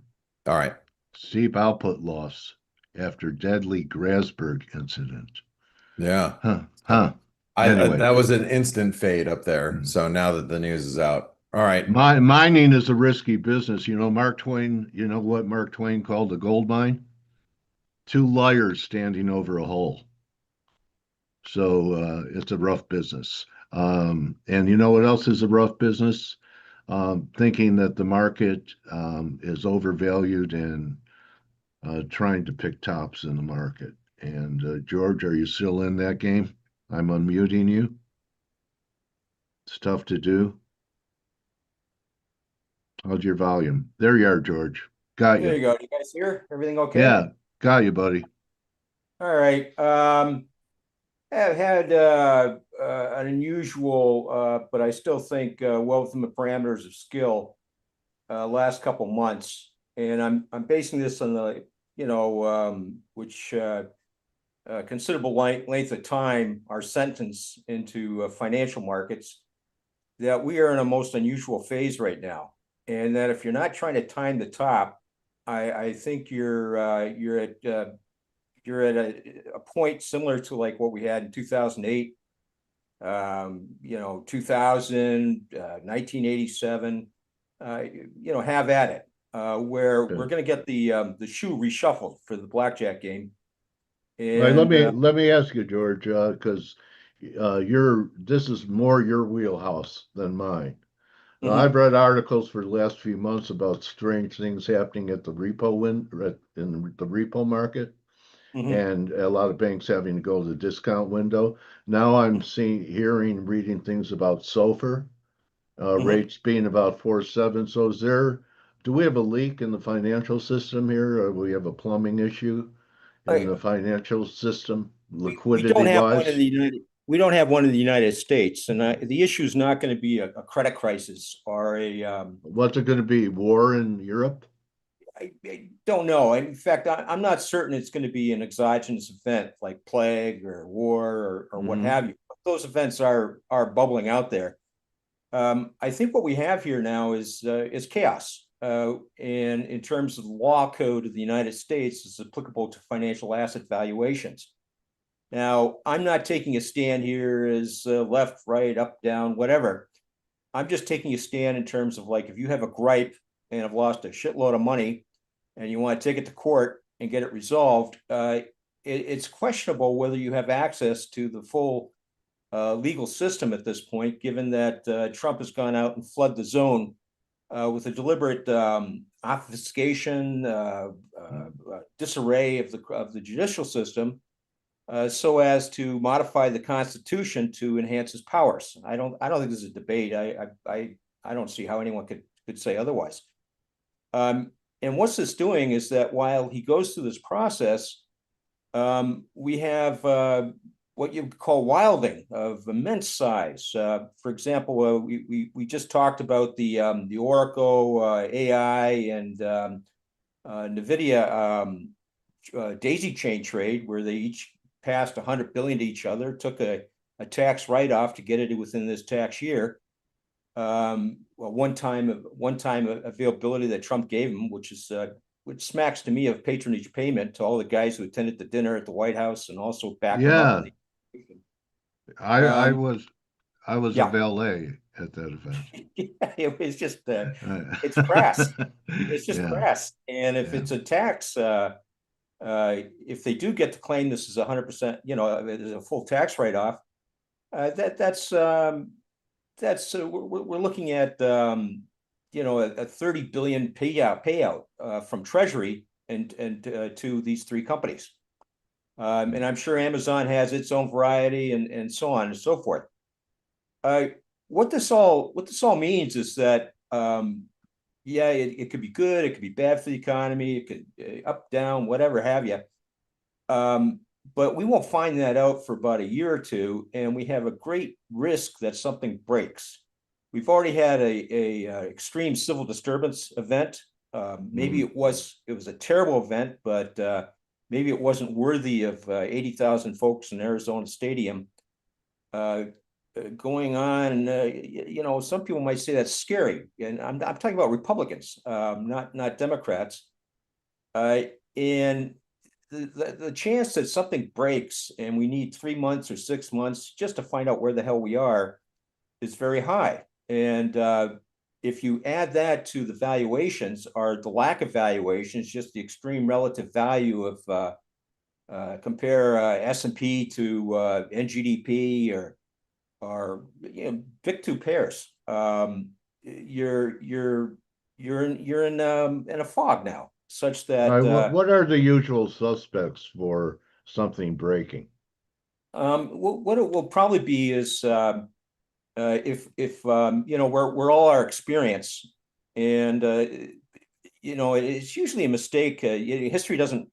Speaker 4: All right.
Speaker 1: Steep output loss after deadly Grasberg incident.
Speaker 4: Yeah.
Speaker 1: Huh.
Speaker 4: So
Speaker 1: Huh. Anyway,
Speaker 4: that was an instant fade up there.
Speaker 1: mm.
Speaker 4: So now that the news is out. All right.
Speaker 1: Mining is a risky business. Mark Twain, you know what Mark Twain called a gold mine? Two liars standing over a hole. So it's a rough business. And you know what else is a rough business? Thinking that the market is overvalued and trying to pick tops in the market. And George, are you still in that game? I'm unmuting you. It's tough to do. How's your volume? There you are, George. Got
Speaker 5: There
Speaker 1: you.
Speaker 5: you go. You guys hear everything okay?
Speaker 1: Yeah, got you, buddy.
Speaker 5: All right. I've had an unusual, but I still think well within the parameters of skill last couple months, and I'm basing this on the which considerable length of time our sentence into financial markets, that we are in a most unusual phase right now, and that if you're not trying to time the top, I think you're at a point similar to like what we had in 2008, 2000, 1987, have at it, where
Speaker 1: Okay.
Speaker 5: we're going to get the shoe reshuffled for the blackjack game.
Speaker 1: All right,
Speaker 5: And
Speaker 1: let me ask you, George, because this is more your wheelhouse than mine. I've read articles for the last few months about strange things happening at the in the repo market, and a lot of banks having to go to the discount window. Now I'm hearing, reading things about SOFR rates being about 4.7. So do we have a leak in the financial system here, or we have a plumbing issue in the financial system,
Speaker 5: we don't
Speaker 1: liquidity
Speaker 5: have one in
Speaker 1: wise?
Speaker 5: the United States, and the issue is not going to be a credit crisis or
Speaker 1: What's it going to be? War in Europe?
Speaker 5: I don't know. In fact, I'm not certain it's going to be an exogenous event like plague or war or what have you. But those events are bubbling out there. I think what we have here now is chaos. And in terms of the law code of the United States, is applicable to financial asset valuations. Now, I'm not taking a stand here as left, right, up, down, whatever. I'm just taking a stand in terms of like, if you have a gripe and have lost a shitload of money and you want to take it to court and get it resolved, it's questionable whether you have access to the full legal system at this point, given that Trump has gone out and flooded the zone with a deliberate obfuscation, disarray of the judicial system, so as to modify the Constitution to enhance his powers. I don't think this is a debate. I don't see how anyone could say otherwise. And what's this doing is that while he goes through this process, we have what you call wilding of immense size. For example, we just talked about the Oracle AI and NVIDIA daisy chain trade, where they each passed 100 billion to each other, took a tax write-off to get it within this tax year. One-time availability that Trump gave him, which smacks to me of patronage payment to all the guys who attended the dinner at the White House and also backed him up.
Speaker 1: I was
Speaker 5: yeah.
Speaker 1: a valet at that event.
Speaker 5: Yeah, it was just it's crass. It's just crass. And if it's a tax, if they do get to claim this is 100%, there's a full tax write-off, that's we're looking at a 30 billion payout from Treasury and to these three companies. And I'm sure Amazon has its own variety and so on and so forth. What this all means is that it could be good, it could be bad for the economy, it could up, down, whatever have you. But we won't find that out for about a year or two, and we have a great risk that something breaks. We've already had a extreme civil disturbance event. Maybe it was a terrible event, but maybe it wasn't worthy of 80,000 folks in Arizona Stadium going on. And some people might say that's scary, and I'm talking about Republicans, not Democrats. And the chance that something breaks and we need 3 months or 6 months just to find out where the hell we are is very high. And if you add that to the valuations, or the lack of valuations, just the extreme relative value of compare S&P to NGDP or pick two pairs, you're in a fog now, such that
Speaker 1: what are the usual suspects for something breaking?
Speaker 5: What it will probably be is if we're all our experience, and it's usually a mistake. History doesn't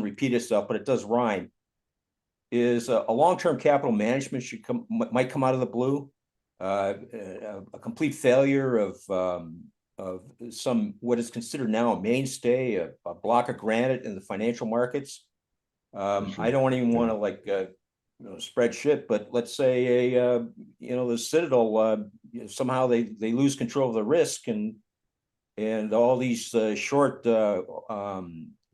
Speaker 5: repeat itself, but it does rhyme. Is a long-term capital management might come out of the blue, a complete failure of some what is considered now a mainstay, a block of granite in the financial markets. I don't even want to spread shit, but let's say the Citadel somehow they lose control of the risk, and all these short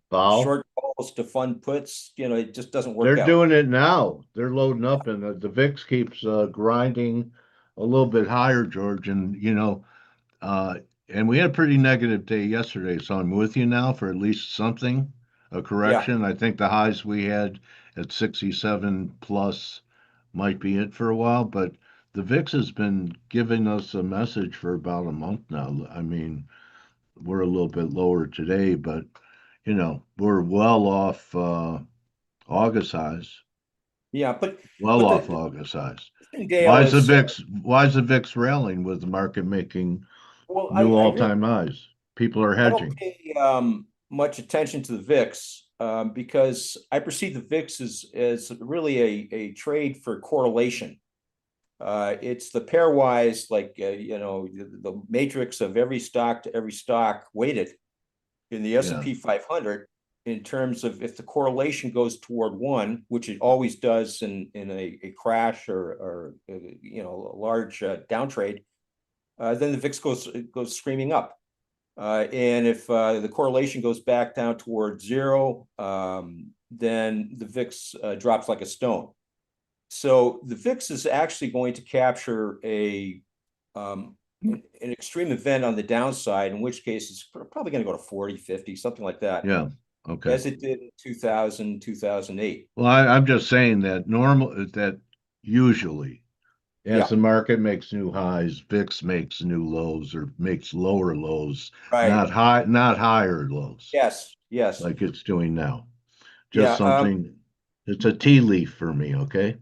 Speaker 5: calls to fund puts, it just doesn't work out.
Speaker 1: They're doing it now. They're loading up, and the VIX keeps grinding a little bit higher, George. And and we had a pretty negative day yesterday, so I'm with you now for at least something, a correction. I think the highs we had at 67 plus might be it for a while, but the VIX has been giving us a message for about a month now. I mean, we're a little bit lower today, but we're well off August highs.
Speaker 5: Yeah, but
Speaker 1: off August highs.
Speaker 5: Dale,
Speaker 1: why is the VIX railing with the market making new all-time highs? People are hedging.
Speaker 5: I don't pay much attention to the VIX because I perceive the VIX as really a trade for correlation. It's the pairwise, the matrix of every stock to every stock weighted in the S&P 500 in terms of if the correlation goes toward one, which it always does in a crash or a large downtrade, then the VIX goes screaming up. And if the correlation goes back down toward zero, then the VIX drops like a stone. So the VIX is actually going to capture an extreme event on the downside, in which case it's probably going to go to 40, 50, something like that.
Speaker 1: Yeah. Okay.
Speaker 5: As it did in 2000, 2008.
Speaker 1: Well, I'm just saying that usually. As
Speaker 5: Yeah.
Speaker 1: the market makes new highs, VIX makes new lows or makes lower lows,
Speaker 5: Right.
Speaker 1: not higher lows
Speaker 5: Yes. Yes.
Speaker 1: like it's doing now.
Speaker 5: Yeah.
Speaker 1: Just something, it's a tea leaf for me, okay?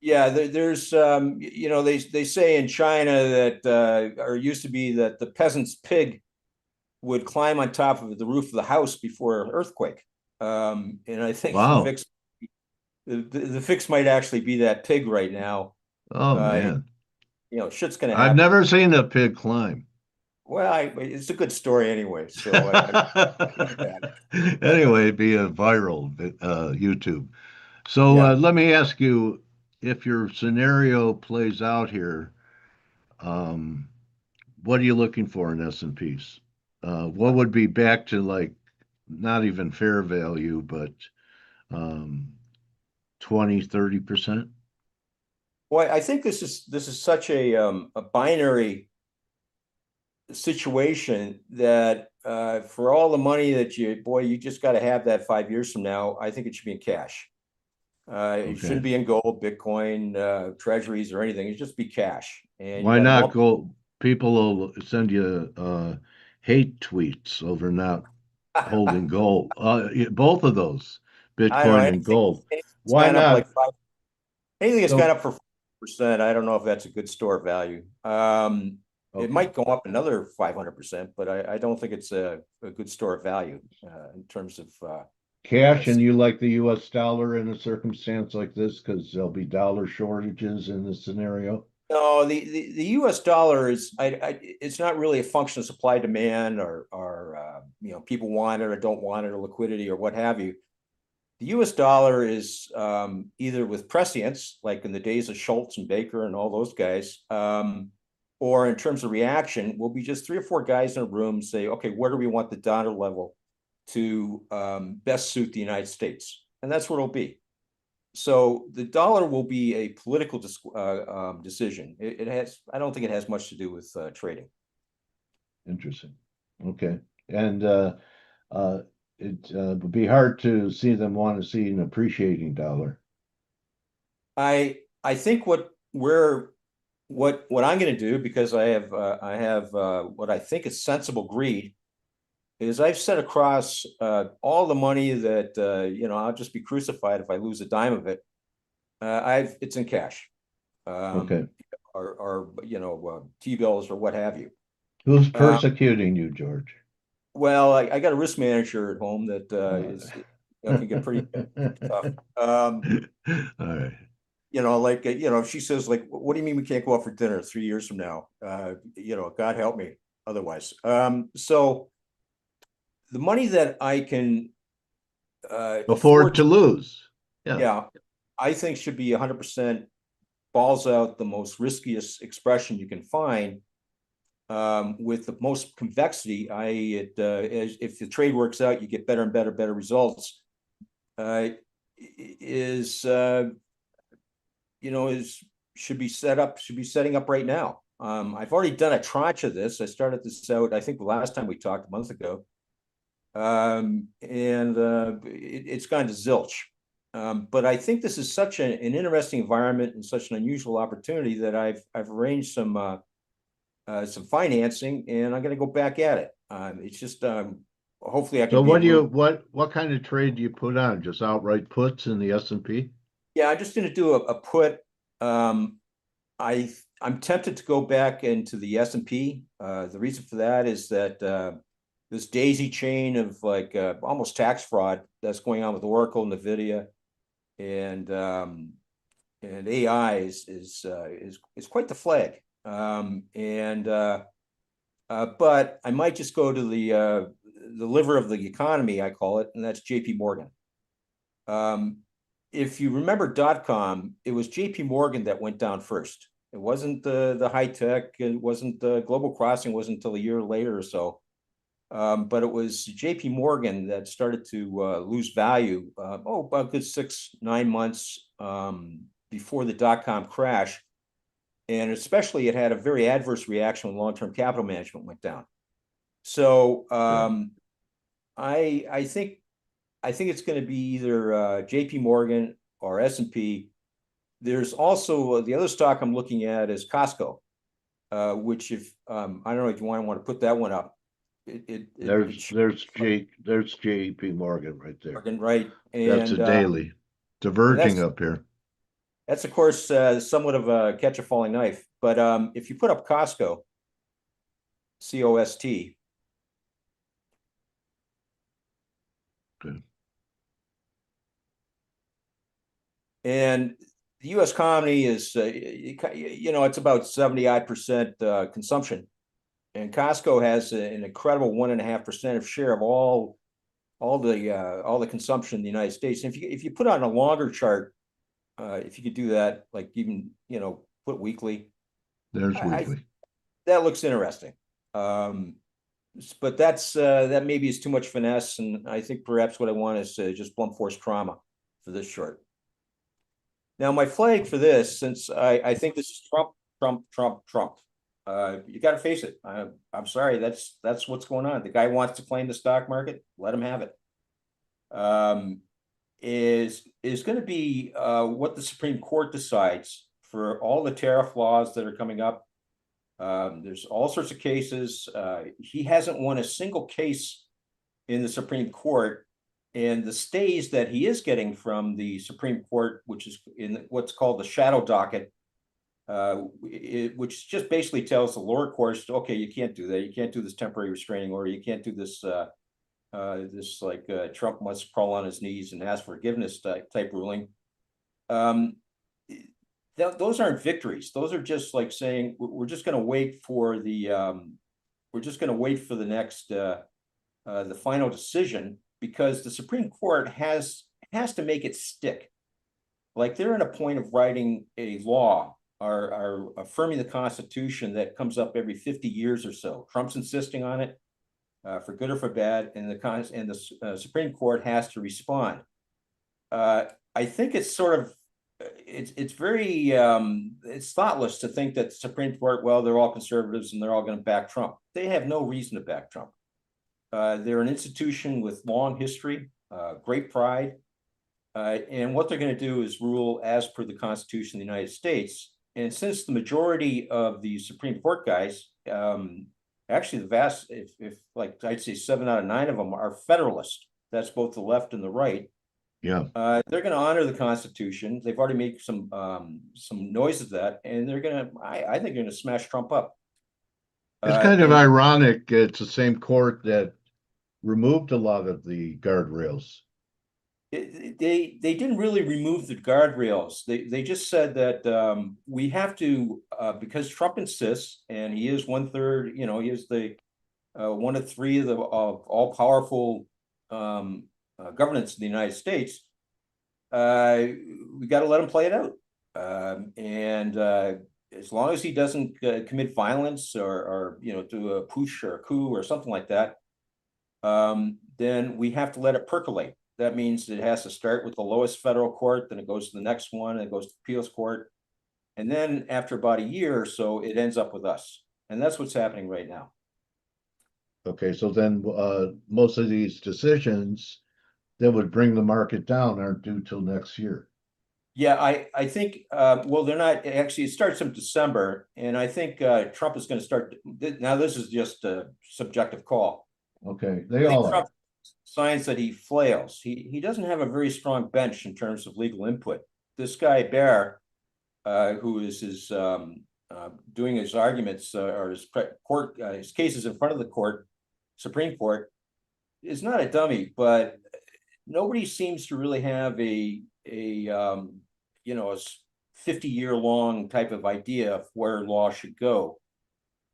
Speaker 5: Yeah. There's, they say in China that, or used to be that the peasant's pig would climb on top of the roof of the house before an earthquake. And I think
Speaker 1: Wow.
Speaker 5: the fix might actually be that pig right now.
Speaker 1: Oh
Speaker 5: Uh,
Speaker 1: man.
Speaker 5: Shit's going to
Speaker 1: I've
Speaker 5: happen.
Speaker 1: never seen a pig climb.
Speaker 5: Well, it's a good story anyway. So
Speaker 1: Anyway, be a viral YouTube. So
Speaker 5: yeah.
Speaker 1: let me ask you, if your scenario plays out here, um, what are you looking for in S&Ps? What would be back to like not even fair value, but um, 20, 30%?
Speaker 5: Well, I think this is such a binary situation that for all the money that you just got to have that 5 years from now. I think it should be in cash. It
Speaker 1: Okay.
Speaker 5: shouldn't be in gold, Bitcoin, treasuries, or anything. It just be cash, and you
Speaker 1: Why
Speaker 5: got
Speaker 1: not go? People will send you hate tweets over not
Speaker 5: I
Speaker 1: holding gold. Both of those,
Speaker 5: don't know
Speaker 1: Bitcoin and gold.
Speaker 5: anything's
Speaker 1: Why
Speaker 5: gone up like
Speaker 1: not?
Speaker 5: anything that's gone
Speaker 1: So,
Speaker 5: up for 4%. I don't know if that's a good store value. It
Speaker 1: okay.
Speaker 5: might go up another 500%, but I don't think it's a good store of value in terms of
Speaker 1: Cash, and you like the US dollar in a circumstance like this because there'll be dollar shortages in this scenario?
Speaker 5: no, the US dollar is it's not really a function of supply demand or people want it or don't want it or liquidity or what have you. The US dollar is either with prescience, like in the days of Schultz and Baker and all those guys, or in terms of reaction, will be just 3 or 4 guys in a room say, okay, where do we want the dollar level to best suit the United States? And that's what it'll be. So the dollar will be a political decision. I don't think it has much to do with trading.
Speaker 1: Interesting. Okay. And uh, it would be hard to see them want to see an appreciating dollar.
Speaker 5: I think what I'm going to do, because I have what I think is sensible greed, is I've set across all the money that I'll just be crucified if I lose a dime of it. It's in cash,
Speaker 1: Okay.
Speaker 5: or T-bills or what have you.
Speaker 1: Who's
Speaker 5: Uh,
Speaker 1: persecuting you, George?
Speaker 5: well, I got a risk manager at home that
Speaker 1: Uh,
Speaker 5: can get pretty tough.
Speaker 1: All right.
Speaker 5: She says, like, what do you mean we can't go out for dinner 3 years from now? God help me otherwise. So the money that I can
Speaker 1: Afford to lose. Yeah.
Speaker 5: yeah, I think should be 100% balls out, the most riskiest expression you can find, with the most convexity. If the trade works out, you get better and better results. Is should be setting up right now. I've already done a tranche of this. I started this out, I think, the last time we talked a month ago. And it's gone to zilch. But I think this is such an interesting environment and such an unusual opportunity that I've arranged some financing, and I'm going to go back at it. It's just hopefully I
Speaker 1: So
Speaker 5: can be a little.
Speaker 1: what kind of trade do you put on? Just outright puts in the S&P?
Speaker 5: Yeah, I'm just going to do a put. I'm tempted to go back into the S&P. The reason for that is that this daisy chain of like almost tax fraud that's going on with Oracle, NVIDIA, and AI is quite the flag. But I might just go to the liver of the economy, I call it, and that's J.P. Morgan. If you remember .com, it was J.P. Morgan that went down first. It wasn't the high tech. It wasn't the Global Crossing. Wasn't until a year later or so. But it was J.P. Morgan that started to lose value. About a good 6-9 months before the .com crash, and especially it had a very adverse reaction when long-term capital management went down. So I think it's going to be either J.P. Morgan or S&P. There's also the other stock I'm looking at is Costco, which if I don't know if you want to put that one up.
Speaker 1: There's JP Morgan right there.
Speaker 5: Right,
Speaker 1: That's a daily. Diverging up here.
Speaker 5: That's of course somewhat of a catch a falling knife. But if you put up Costco, COST.
Speaker 1: Good.
Speaker 5: And the U.S. economy is, it's about 70% consumption, and Costco has an incredible 1.5% of share of all the consumption in the United States. And if you put on a longer chart, if you could do that, like even put weekly.
Speaker 1: There's weekly.
Speaker 5: That looks interesting. But that maybe is too much finesse, and I think perhaps what I want is just blunt force trauma for this short. Now, my flag for this, since I think this is Trump. You got to face it. I'm sorry, that's what's going on. The guy wants to claim the stock market. Let him have it. Is going to be what the Supreme Court decides for all the tariff laws that are coming up. There's all sorts of cases. He hasn't won a single case in the Supreme Court. And the stays that he is getting from the Supreme Court, which is in what's called the shadow docket, which just basically tells the lower courts, okay, you can't do that. You can't do this temporary restraining order. You can't do this, Trump must crawl on his knees and ask forgiveness type ruling. Those aren't victories. Those are just like saying we're just going to wait for the next the final decision, because the Supreme Court has to make it stick. Like they're at a point of writing a law or affirming the Constitution that comes up every 50 years or so. Trump's insisting on it, for good or for bad, and the Supreme Court has to respond. I think it's sort of it's very it's thoughtless to think that the Supreme Court, well, they're all conservatives and they're all going to back Trump. They have no reason to back Trump. They're an institution with long history, great pride, and what they're going to do is rule as per the Constitution of the United States. And since the majority of the Supreme Court guys, actually the vast, if like I'd say 7 out of 9 of them are Federalist, that's both the left and the right.
Speaker 1: Yeah,
Speaker 5: they're going to honor the Constitution. They've already made some noise of that, and they're going to, I think, they're going to smash Trump up.
Speaker 1: It's kind of ironic. It's the same court that removed a lot of the guardrails.
Speaker 5: They didn't really remove the guardrails. They just said that we have to, because Trump insists, and he is 1/3. He is the 1 of 3 of all powerful governance in the United States. We got to let him play it out, and as long as he doesn't commit violence or do a push or a coup or something like that, then we have to let it percolate. That means it has to start with the lowest federal court, then it goes to the next one, and it goes to the appeals court. And then after about a year or so, it ends up with us. And that's what's happening right now.
Speaker 1: Okay, so then most of these decisions that would bring the market down aren't due till next year.
Speaker 5: Yeah, I think, well, they're not, actually, it starts in December, and I think Trump is going to start, now this is just a subjective call.
Speaker 1: Okay, they all
Speaker 5: Trump
Speaker 1: are.
Speaker 5: Signs that he flails. He doesn't have a very strong bench in terms of legal input. This guy, Bear, who is doing his arguments or his cases in front of the Supreme Court, is not a dummy, but nobody seems to really have a 50-year-long type of idea of where law should go,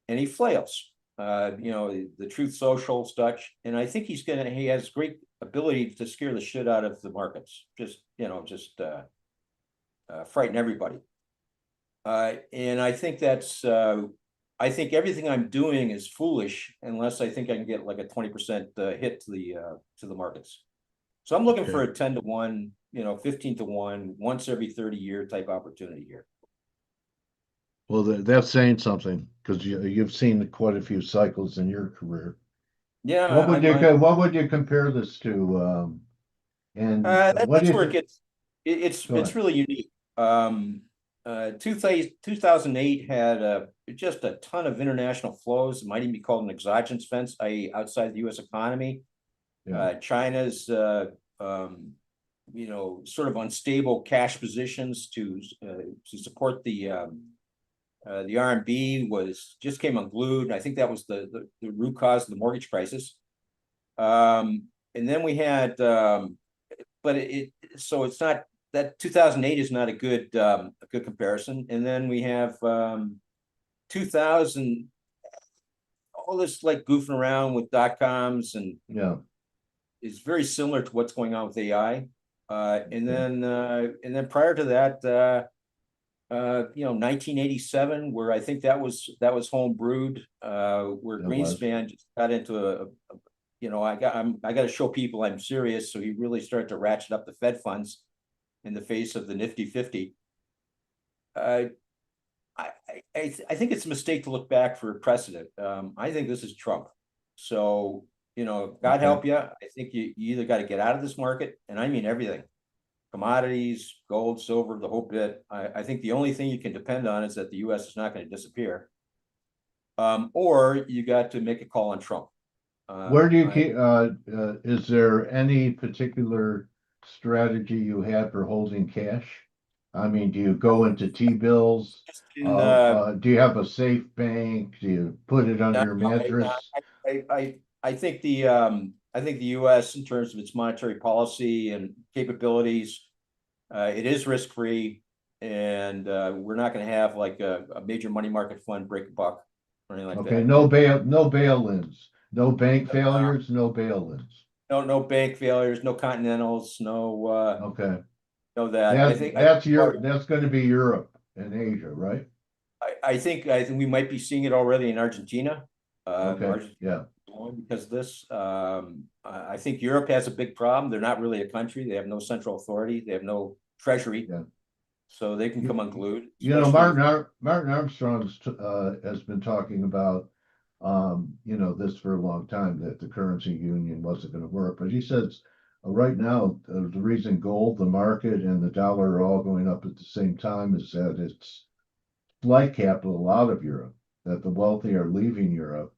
Speaker 5: and he flails. The Truth Social such, and I think he has great ability to scare the shit out of the markets. Just frighten everybody. And I think I think everything I'm doing is foolish unless I think I can get like a 20% hit to the markets. So I'm looking for a 10-to-1, 15-to-1, once every 30-year type opportunity here.
Speaker 1: Well, that's saying something, because you've seen quite a few cycles in your career.
Speaker 5: Yeah.
Speaker 1: What would you compare this to?
Speaker 5: That's where it gets, it's really unique. 2008 had just a ton of international flows. It might even be called an exogenous events, i.e. outside the U.S. economy.
Speaker 1: Yeah.
Speaker 5: China's, sort of unstable cash positions to support the RMB just came unglued. I think that was the root cause of the mortgage crisis. And then we had, so it's not that 2008 is not a good comparison. And then we have 2000, all this like goofing around with .coms and
Speaker 1: Yeah.
Speaker 5: is very similar to what's going on with AI. And then prior to that, 1987, where I think that was home brewed, where Greenspan just got into I got to show people I'm serious. So he really started to ratchet up the Fed funds in the face of the Nifty 50. I think it's a mistake to look back for a precedent. I think this is Trump. So, God help you. I think you either got to get out of this market, and I mean everything. Commodities, gold, silver, the whole bit. I think the only thing you can depend on is that the U.S. is not going to disappear. Or you got to make a call on Trump.
Speaker 1: Where do you keep, is there any particular strategy you have for holding cash? I mean, do you go into T-bills? Do you have a safe bank? Do you put it under your mattress?
Speaker 5: I think the U.S. in terms of its monetary policy and capabilities, it is risk-free, and we're not going to have like a major money market fund break a buck or anything like that.
Speaker 1: Okay, no bail-ins, no bank failures, no bail-ins.
Speaker 5: No bank failures, no Continentals, no.
Speaker 1: Okay.
Speaker 5: No that.
Speaker 1: That's going to be Europe and Asia, right?
Speaker 5: I think we might be seeing it already in Argentina.
Speaker 1: Okay. Yeah.
Speaker 5: Because of this, I think Europe has a big problem. They're not really a country. They have no central authority. They have no treasury.
Speaker 1: Yeah.
Speaker 5: So they can come unglued.
Speaker 1: Martin Armstrong has been talking about, this for a long time, that the currency union wasn't going to work. But he says right now, the reason gold, the market, and the dollar are all going up at the same time is that it's flight capital out of Europe, that the wealthy are leaving Europe.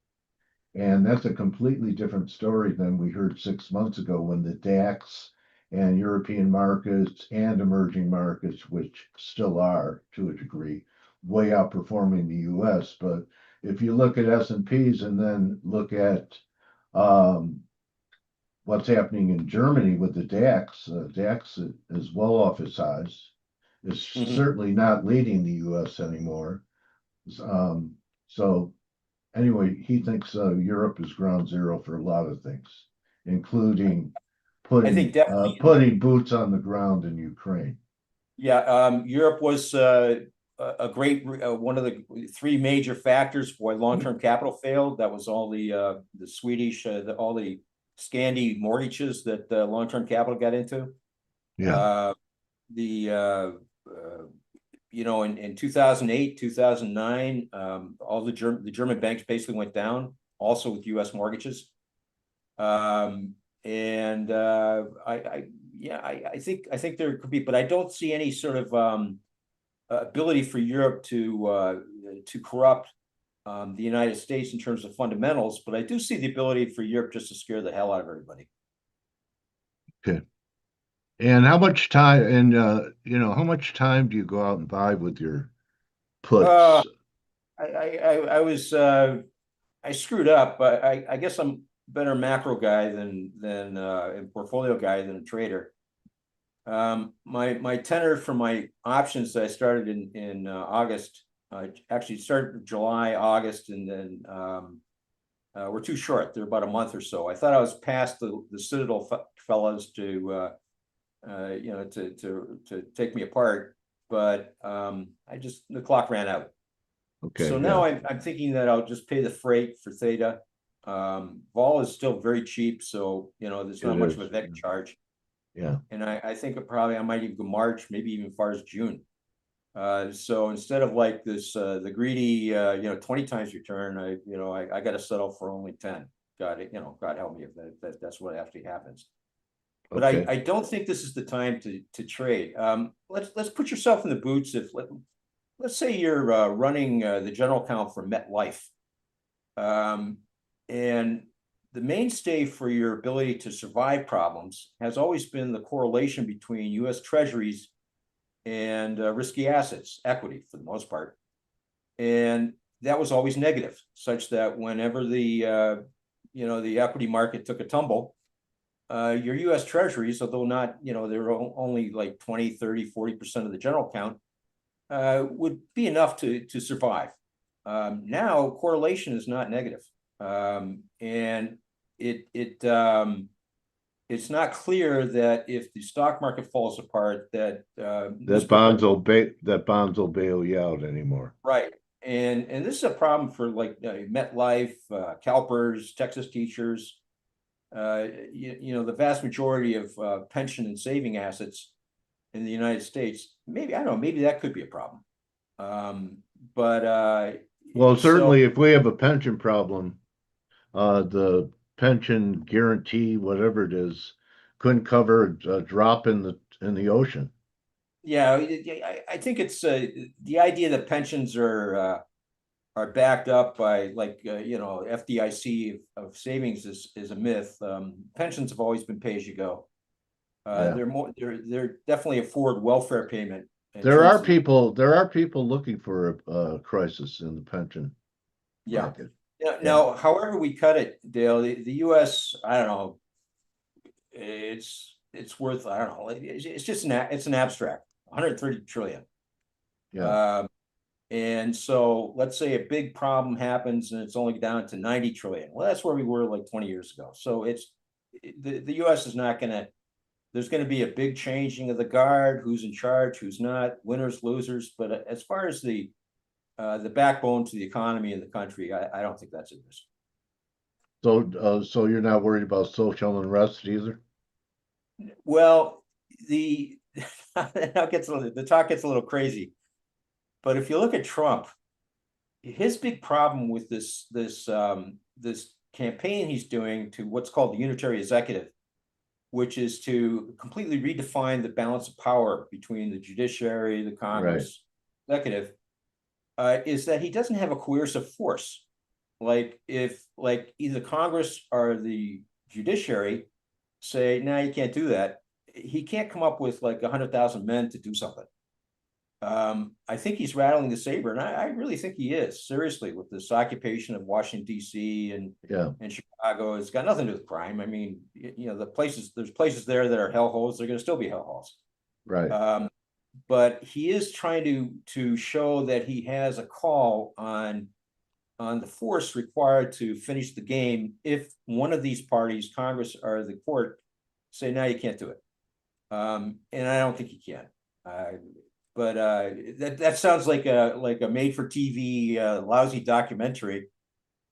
Speaker 1: And that's a completely different story than we heard 6 months ago when the DAX and European markets and emerging markets, which still are to a degree, way outperforming the US. But if you look at S&Ps and then look at what's happening in Germany with the DAX, DAX is well off its highs, is certainly not leading the US anymore. So anyway, he thinks Europe is ground zero for a lot of things, including putting boots on the ground in Ukraine.
Speaker 5: Yeah, Europe was a great one of the three major factors why long-term capital failed. That was all the Swedish, all the Scandi mortgages that long-term capital got into.
Speaker 1: Yeah.
Speaker 5: In 2008, 2009, all the German banks basically went down, also with U.S. mortgages. I think there could be, but I don't see any sort of ability for Europe to corrupt the United States in terms of fundamentals. But I do see the ability for Europe just to scare the hell out of everybody.
Speaker 1: Okay. And how much time how much time do you go out and buy with your puts?
Speaker 5: I screwed up, but I guess I'm a better macro guy than a portfolio guy than a trader. My tenor for my options that I started in August, actually started in July, August, and then were too short. They're about a month or so. I thought I was past the Citadel fellas to take me apart, but the clock ran out.
Speaker 1: Okay.
Speaker 5: So now I'm thinking that I'll just pay the freight for Theta. Vol is still very cheap, so there's not much of a VIX charge.
Speaker 1: Yeah.
Speaker 5: And I think I might even go March, maybe even as far as June. So instead of like this the greedy 20 times return, I got to settle for only 10. God help me if that's what actually happens. But
Speaker 1: Okay.
Speaker 5: I don't think this is the time to trade. Let's put yourself in the boots if let's say you're running the general account for MetLife, and the mainstay for your ability to survive problems has always been the correlation between U.S. Treasuries and risky assets, equity for the most part, and that was always negative, such that whenever the the equity market took a tumble, your U.S. Treasuries, although not, they're only like 20, 30, 40% of the general account, would be enough to survive. Now correlation is not negative, and it's not clear that if the stock market falls apart, that
Speaker 1: bonds will bail you out anymore.
Speaker 5: right. And this is a problem for like MetLife, CalPERS, Texas Teachers. The vast majority of pension and saving assets in the United States. Maybe, I don't know, maybe that could be a problem.
Speaker 1: Well, certainly if we have a pension problem, the pension guarantee, whatever it is, couldn't cover a drop in the ocean.
Speaker 5: Yeah, I think it's the idea that pensions are backed up by like FDIC of savings is a myth. Pensions have always been pay as you go. They're definitely a forward welfare payment.
Speaker 1: There are people looking for a crisis in the pension market.
Speaker 5: Now, however we cut it, Dale, the U.S., I don't know, it's worth, I don't know, it's just it's an abstract, 130 trillion.
Speaker 1: Yeah.
Speaker 5: And so let's say a big problem happens and it's only down to 90 trillion. Well, that's where we were like 20 years ago. So the U.S. is not going to, there's going to be a big changing of the guard, who's in charge, who's not, winners, losers. But as far as the backbone to the economy in the country, I don't think that's a risk.
Speaker 1: So you're not worried about social unrest either?
Speaker 5: Well, the talk gets a little crazy. But if you look at Trump, his big problem with this campaign he's doing to what's called the unitary executive, which is to completely redefine the balance of power between the judiciary, the Congress, executive, is that he doesn't have a coercive force. Like if either Congress or the judiciary say, no, you can't do that, he can't come up with like 100,000 men to do something. I think he's rattling the saber, and I really think he is, seriously, with this occupation of Washington, D.C. and Chicago. It's got nothing to do with crime. I mean, there's places there that are hellholes. They're going to still be hellholes.
Speaker 1: Right.
Speaker 5: But he is trying to show that he has a call on the force required to finish the game if one of these parties, Congress or the court, say, no, you can't do it. And I don't think he can. But that sounds like a made-for-TV lousy documentary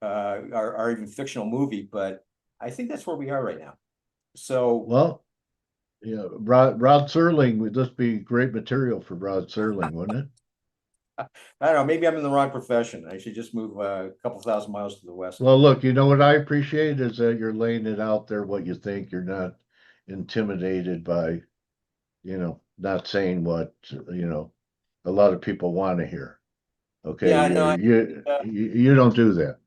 Speaker 5: or even fictional movie. But I think that's where we are right now. So
Speaker 1: well, yeah, Rod Serling would just be great material for Rod Serling, wouldn't it?
Speaker 5: I don't know. Maybe I'm in the wrong profession. I should just move a couple thousand miles to the west.
Speaker 1: Well, look, you know what I appreciate is that you're laying it out there, what you think. You're not intimidated by, not saying what, a lot of people want to hear. Okay.
Speaker 5: Yeah, no,
Speaker 1: you don't do that.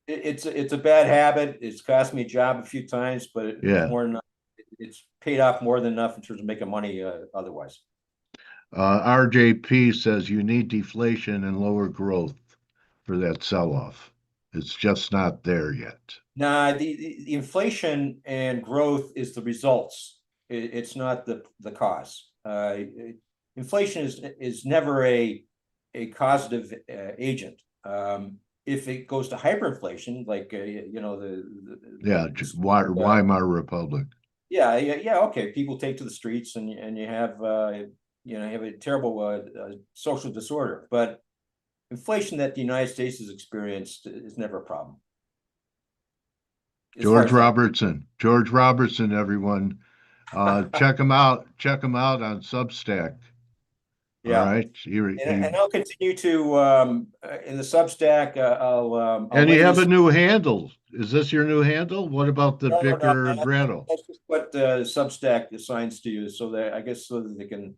Speaker 5: It's a bad habit. It's cost me a job a few times, but it's more than enough. It's paid off more than enough in terms of making money otherwise.
Speaker 1: RJP says you need deflation and lower growth for that sell-off. It's just not there yet.
Speaker 5: Nah, the inflation and growth is the results. It's not the cause. Inflation is never a causative agent. If it goes to hyperinflation, like
Speaker 1: Weimar Republic.
Speaker 5: Yeah. Okay, people take to the streets, and you have a terrible social disorder. But inflation that the United States has experienced is never a problem.
Speaker 1: George Robertson, everyone. Check him out on Substack.
Speaker 5: Yeah.
Speaker 1: All right.
Speaker 5: And I'll continue to in the Substack. I'll
Speaker 1: and you have a new handle. Is this your new handle? What about the Bicker
Speaker 5: no,
Speaker 1: Grano?
Speaker 5: what Substack assigns to you, so that I guess so that they can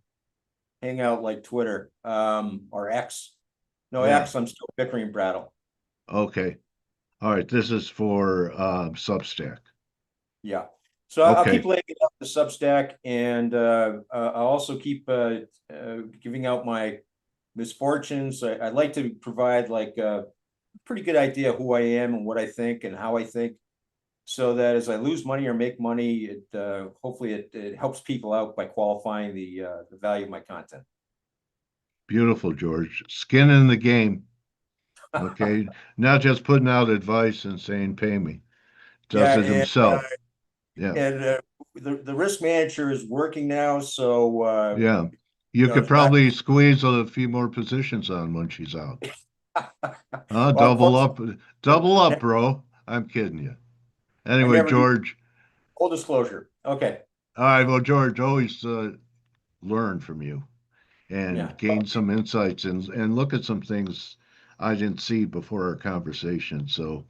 Speaker 5: hang out like Twitter, or X. No,
Speaker 1: Yeah.
Speaker 5: X. I'm still Pickering Brattle.
Speaker 1: Okay. All right. This is for Substack.
Speaker 5: Yeah. So I'll
Speaker 1: Okay.
Speaker 5: keep laying it up the Substack, and I'll also keep giving out my misfortunes. I'd like to provide like a pretty good idea of who I am and what I think and how I think, so that as I lose money or make money, it hopefully it helps people out by qualifying the value of my content.
Speaker 1: Beautiful, George. Skin in the game. Okay. Not just putting out advice and saying, pay me. Does
Speaker 5: Yeah,
Speaker 1: it himself. Yeah.
Speaker 5: and the risk manager is working now, so
Speaker 1: Yeah. You could
Speaker 5: it's not.
Speaker 1: probably squeeze a few more positions on when she's out.
Speaker 5: Well,
Speaker 1: Double up, bro. I'm kidding you.
Speaker 5: I
Speaker 1: Anyway,
Speaker 5: never do
Speaker 1: George.
Speaker 5: full disclosure. Okay.
Speaker 1: All right. Well, George, always learn from you
Speaker 5: Yeah.
Speaker 1: and gain some insights and look at some things I didn't see before our conversation. So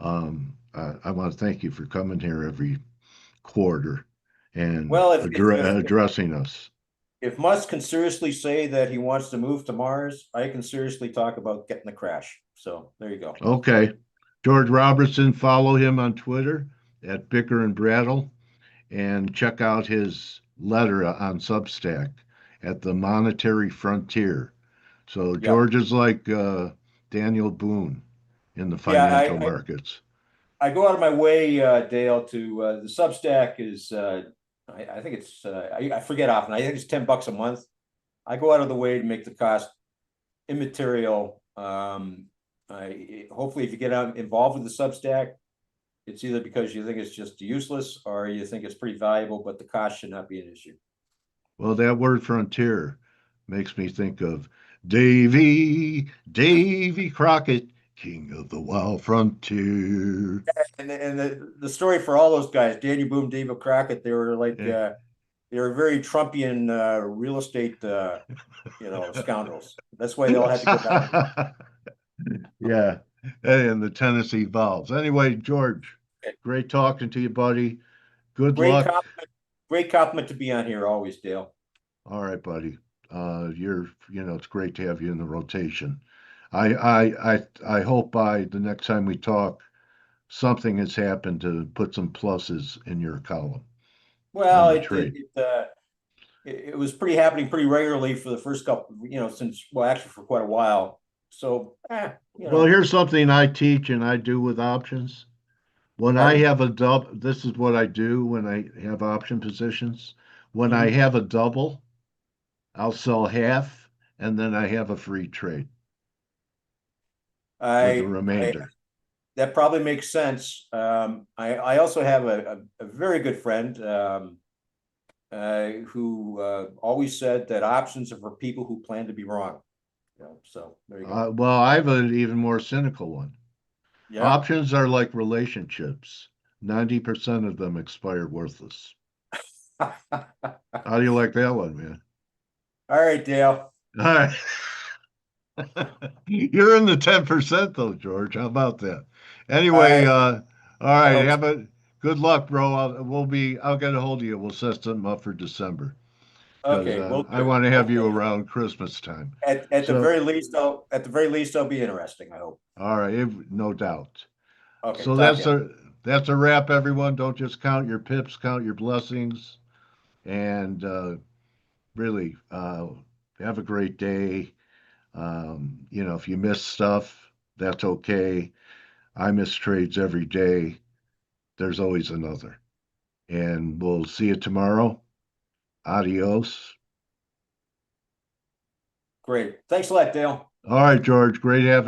Speaker 1: I want to thank you for coming here every quarter and
Speaker 5: Well,
Speaker 1: addressing us.
Speaker 5: if Musk can seriously say that he wants to move to Mars, I can seriously talk about getting the crash. So there you go.
Speaker 1: Okay. George Robertson, follow him on Twitter at Bicker and Brattle and check out his letter on Substack at the Monetary Frontier. So
Speaker 5: Yeah.
Speaker 1: George is like Daniel Boone in the
Speaker 5: Yeah.
Speaker 1: financial markets.
Speaker 5: I go out of my way, Dale, to the Substack is I think it's I forget often. I think it's $10 a month. I go out of the way to make the cost immaterial. Hopefully, if you get involved with the Substack, it's either because you think it's just useless or you think it's pretty valuable, but the cost should not be an issue.
Speaker 1: Well, that word frontier makes me think of Davy Crockett, king of the wild frontier.
Speaker 5: And the story for all those guys, Daniel Boone, David Crockett, they were like they were very Trumpian real estate scoundrels. That's why they all had to go down.
Speaker 1: Yeah, and the Tennessee Vols. Anyway, George,
Speaker 5: Okay.
Speaker 1: great talking to you, buddy. Good
Speaker 5: Great
Speaker 1: luck.
Speaker 5: compliment, great compliment to be on here always, Dale.
Speaker 1: All right, buddy. It's great to have you in the rotation. I hope by the next time we talk, something has happened to put some pluses in your column on
Speaker 5: Well,
Speaker 1: the trade.
Speaker 5: it was pretty happening pretty regularly for the first couple, actually for quite a while. So,
Speaker 1: Well, here's something I teach and I do with options. When I
Speaker 5: pardon?
Speaker 1: have a double, this is what I do when I have option positions. When I
Speaker 5: Mhm.
Speaker 1: have a double, I'll sell half and then I have a free trade for the
Speaker 5: I
Speaker 1: remainder.
Speaker 5: that probably makes sense. I also have a very good friend who always said that options are for people who plan to be wrong. So there you go.
Speaker 1: Well, I have an even more cynical one.
Speaker 5: Yeah.
Speaker 1: Options are like relationships. 90% of them expire worthless. How do you like that one, man?
Speaker 5: All right, Dale.
Speaker 1: All right. You're in the 10% though, George. How about that? Anyway, all right.
Speaker 5: hope so.
Speaker 1: Have a good luck, bro. I'll get a hold of you. We'll set something up for December because
Speaker 5: Okay, we'll
Speaker 1: I
Speaker 5: do.
Speaker 1: want to have you
Speaker 5: Hopefully,
Speaker 1: around Christmas time.
Speaker 5: at the
Speaker 1: So,
Speaker 5: very least, I'll be interesting. I hope.
Speaker 1: all right, no doubt.
Speaker 5: Okay,
Speaker 1: So
Speaker 5: talk to you.
Speaker 1: that's a wrap, everyone. Don't just count your pips, count your blessings, and really have a great day. If you miss stuff, that's okay. I miss trades every day. There's always another. And we'll see you tomorrow. Adios.
Speaker 5: Great. Thanks a lot, Dale.
Speaker 1: All right, George. Great having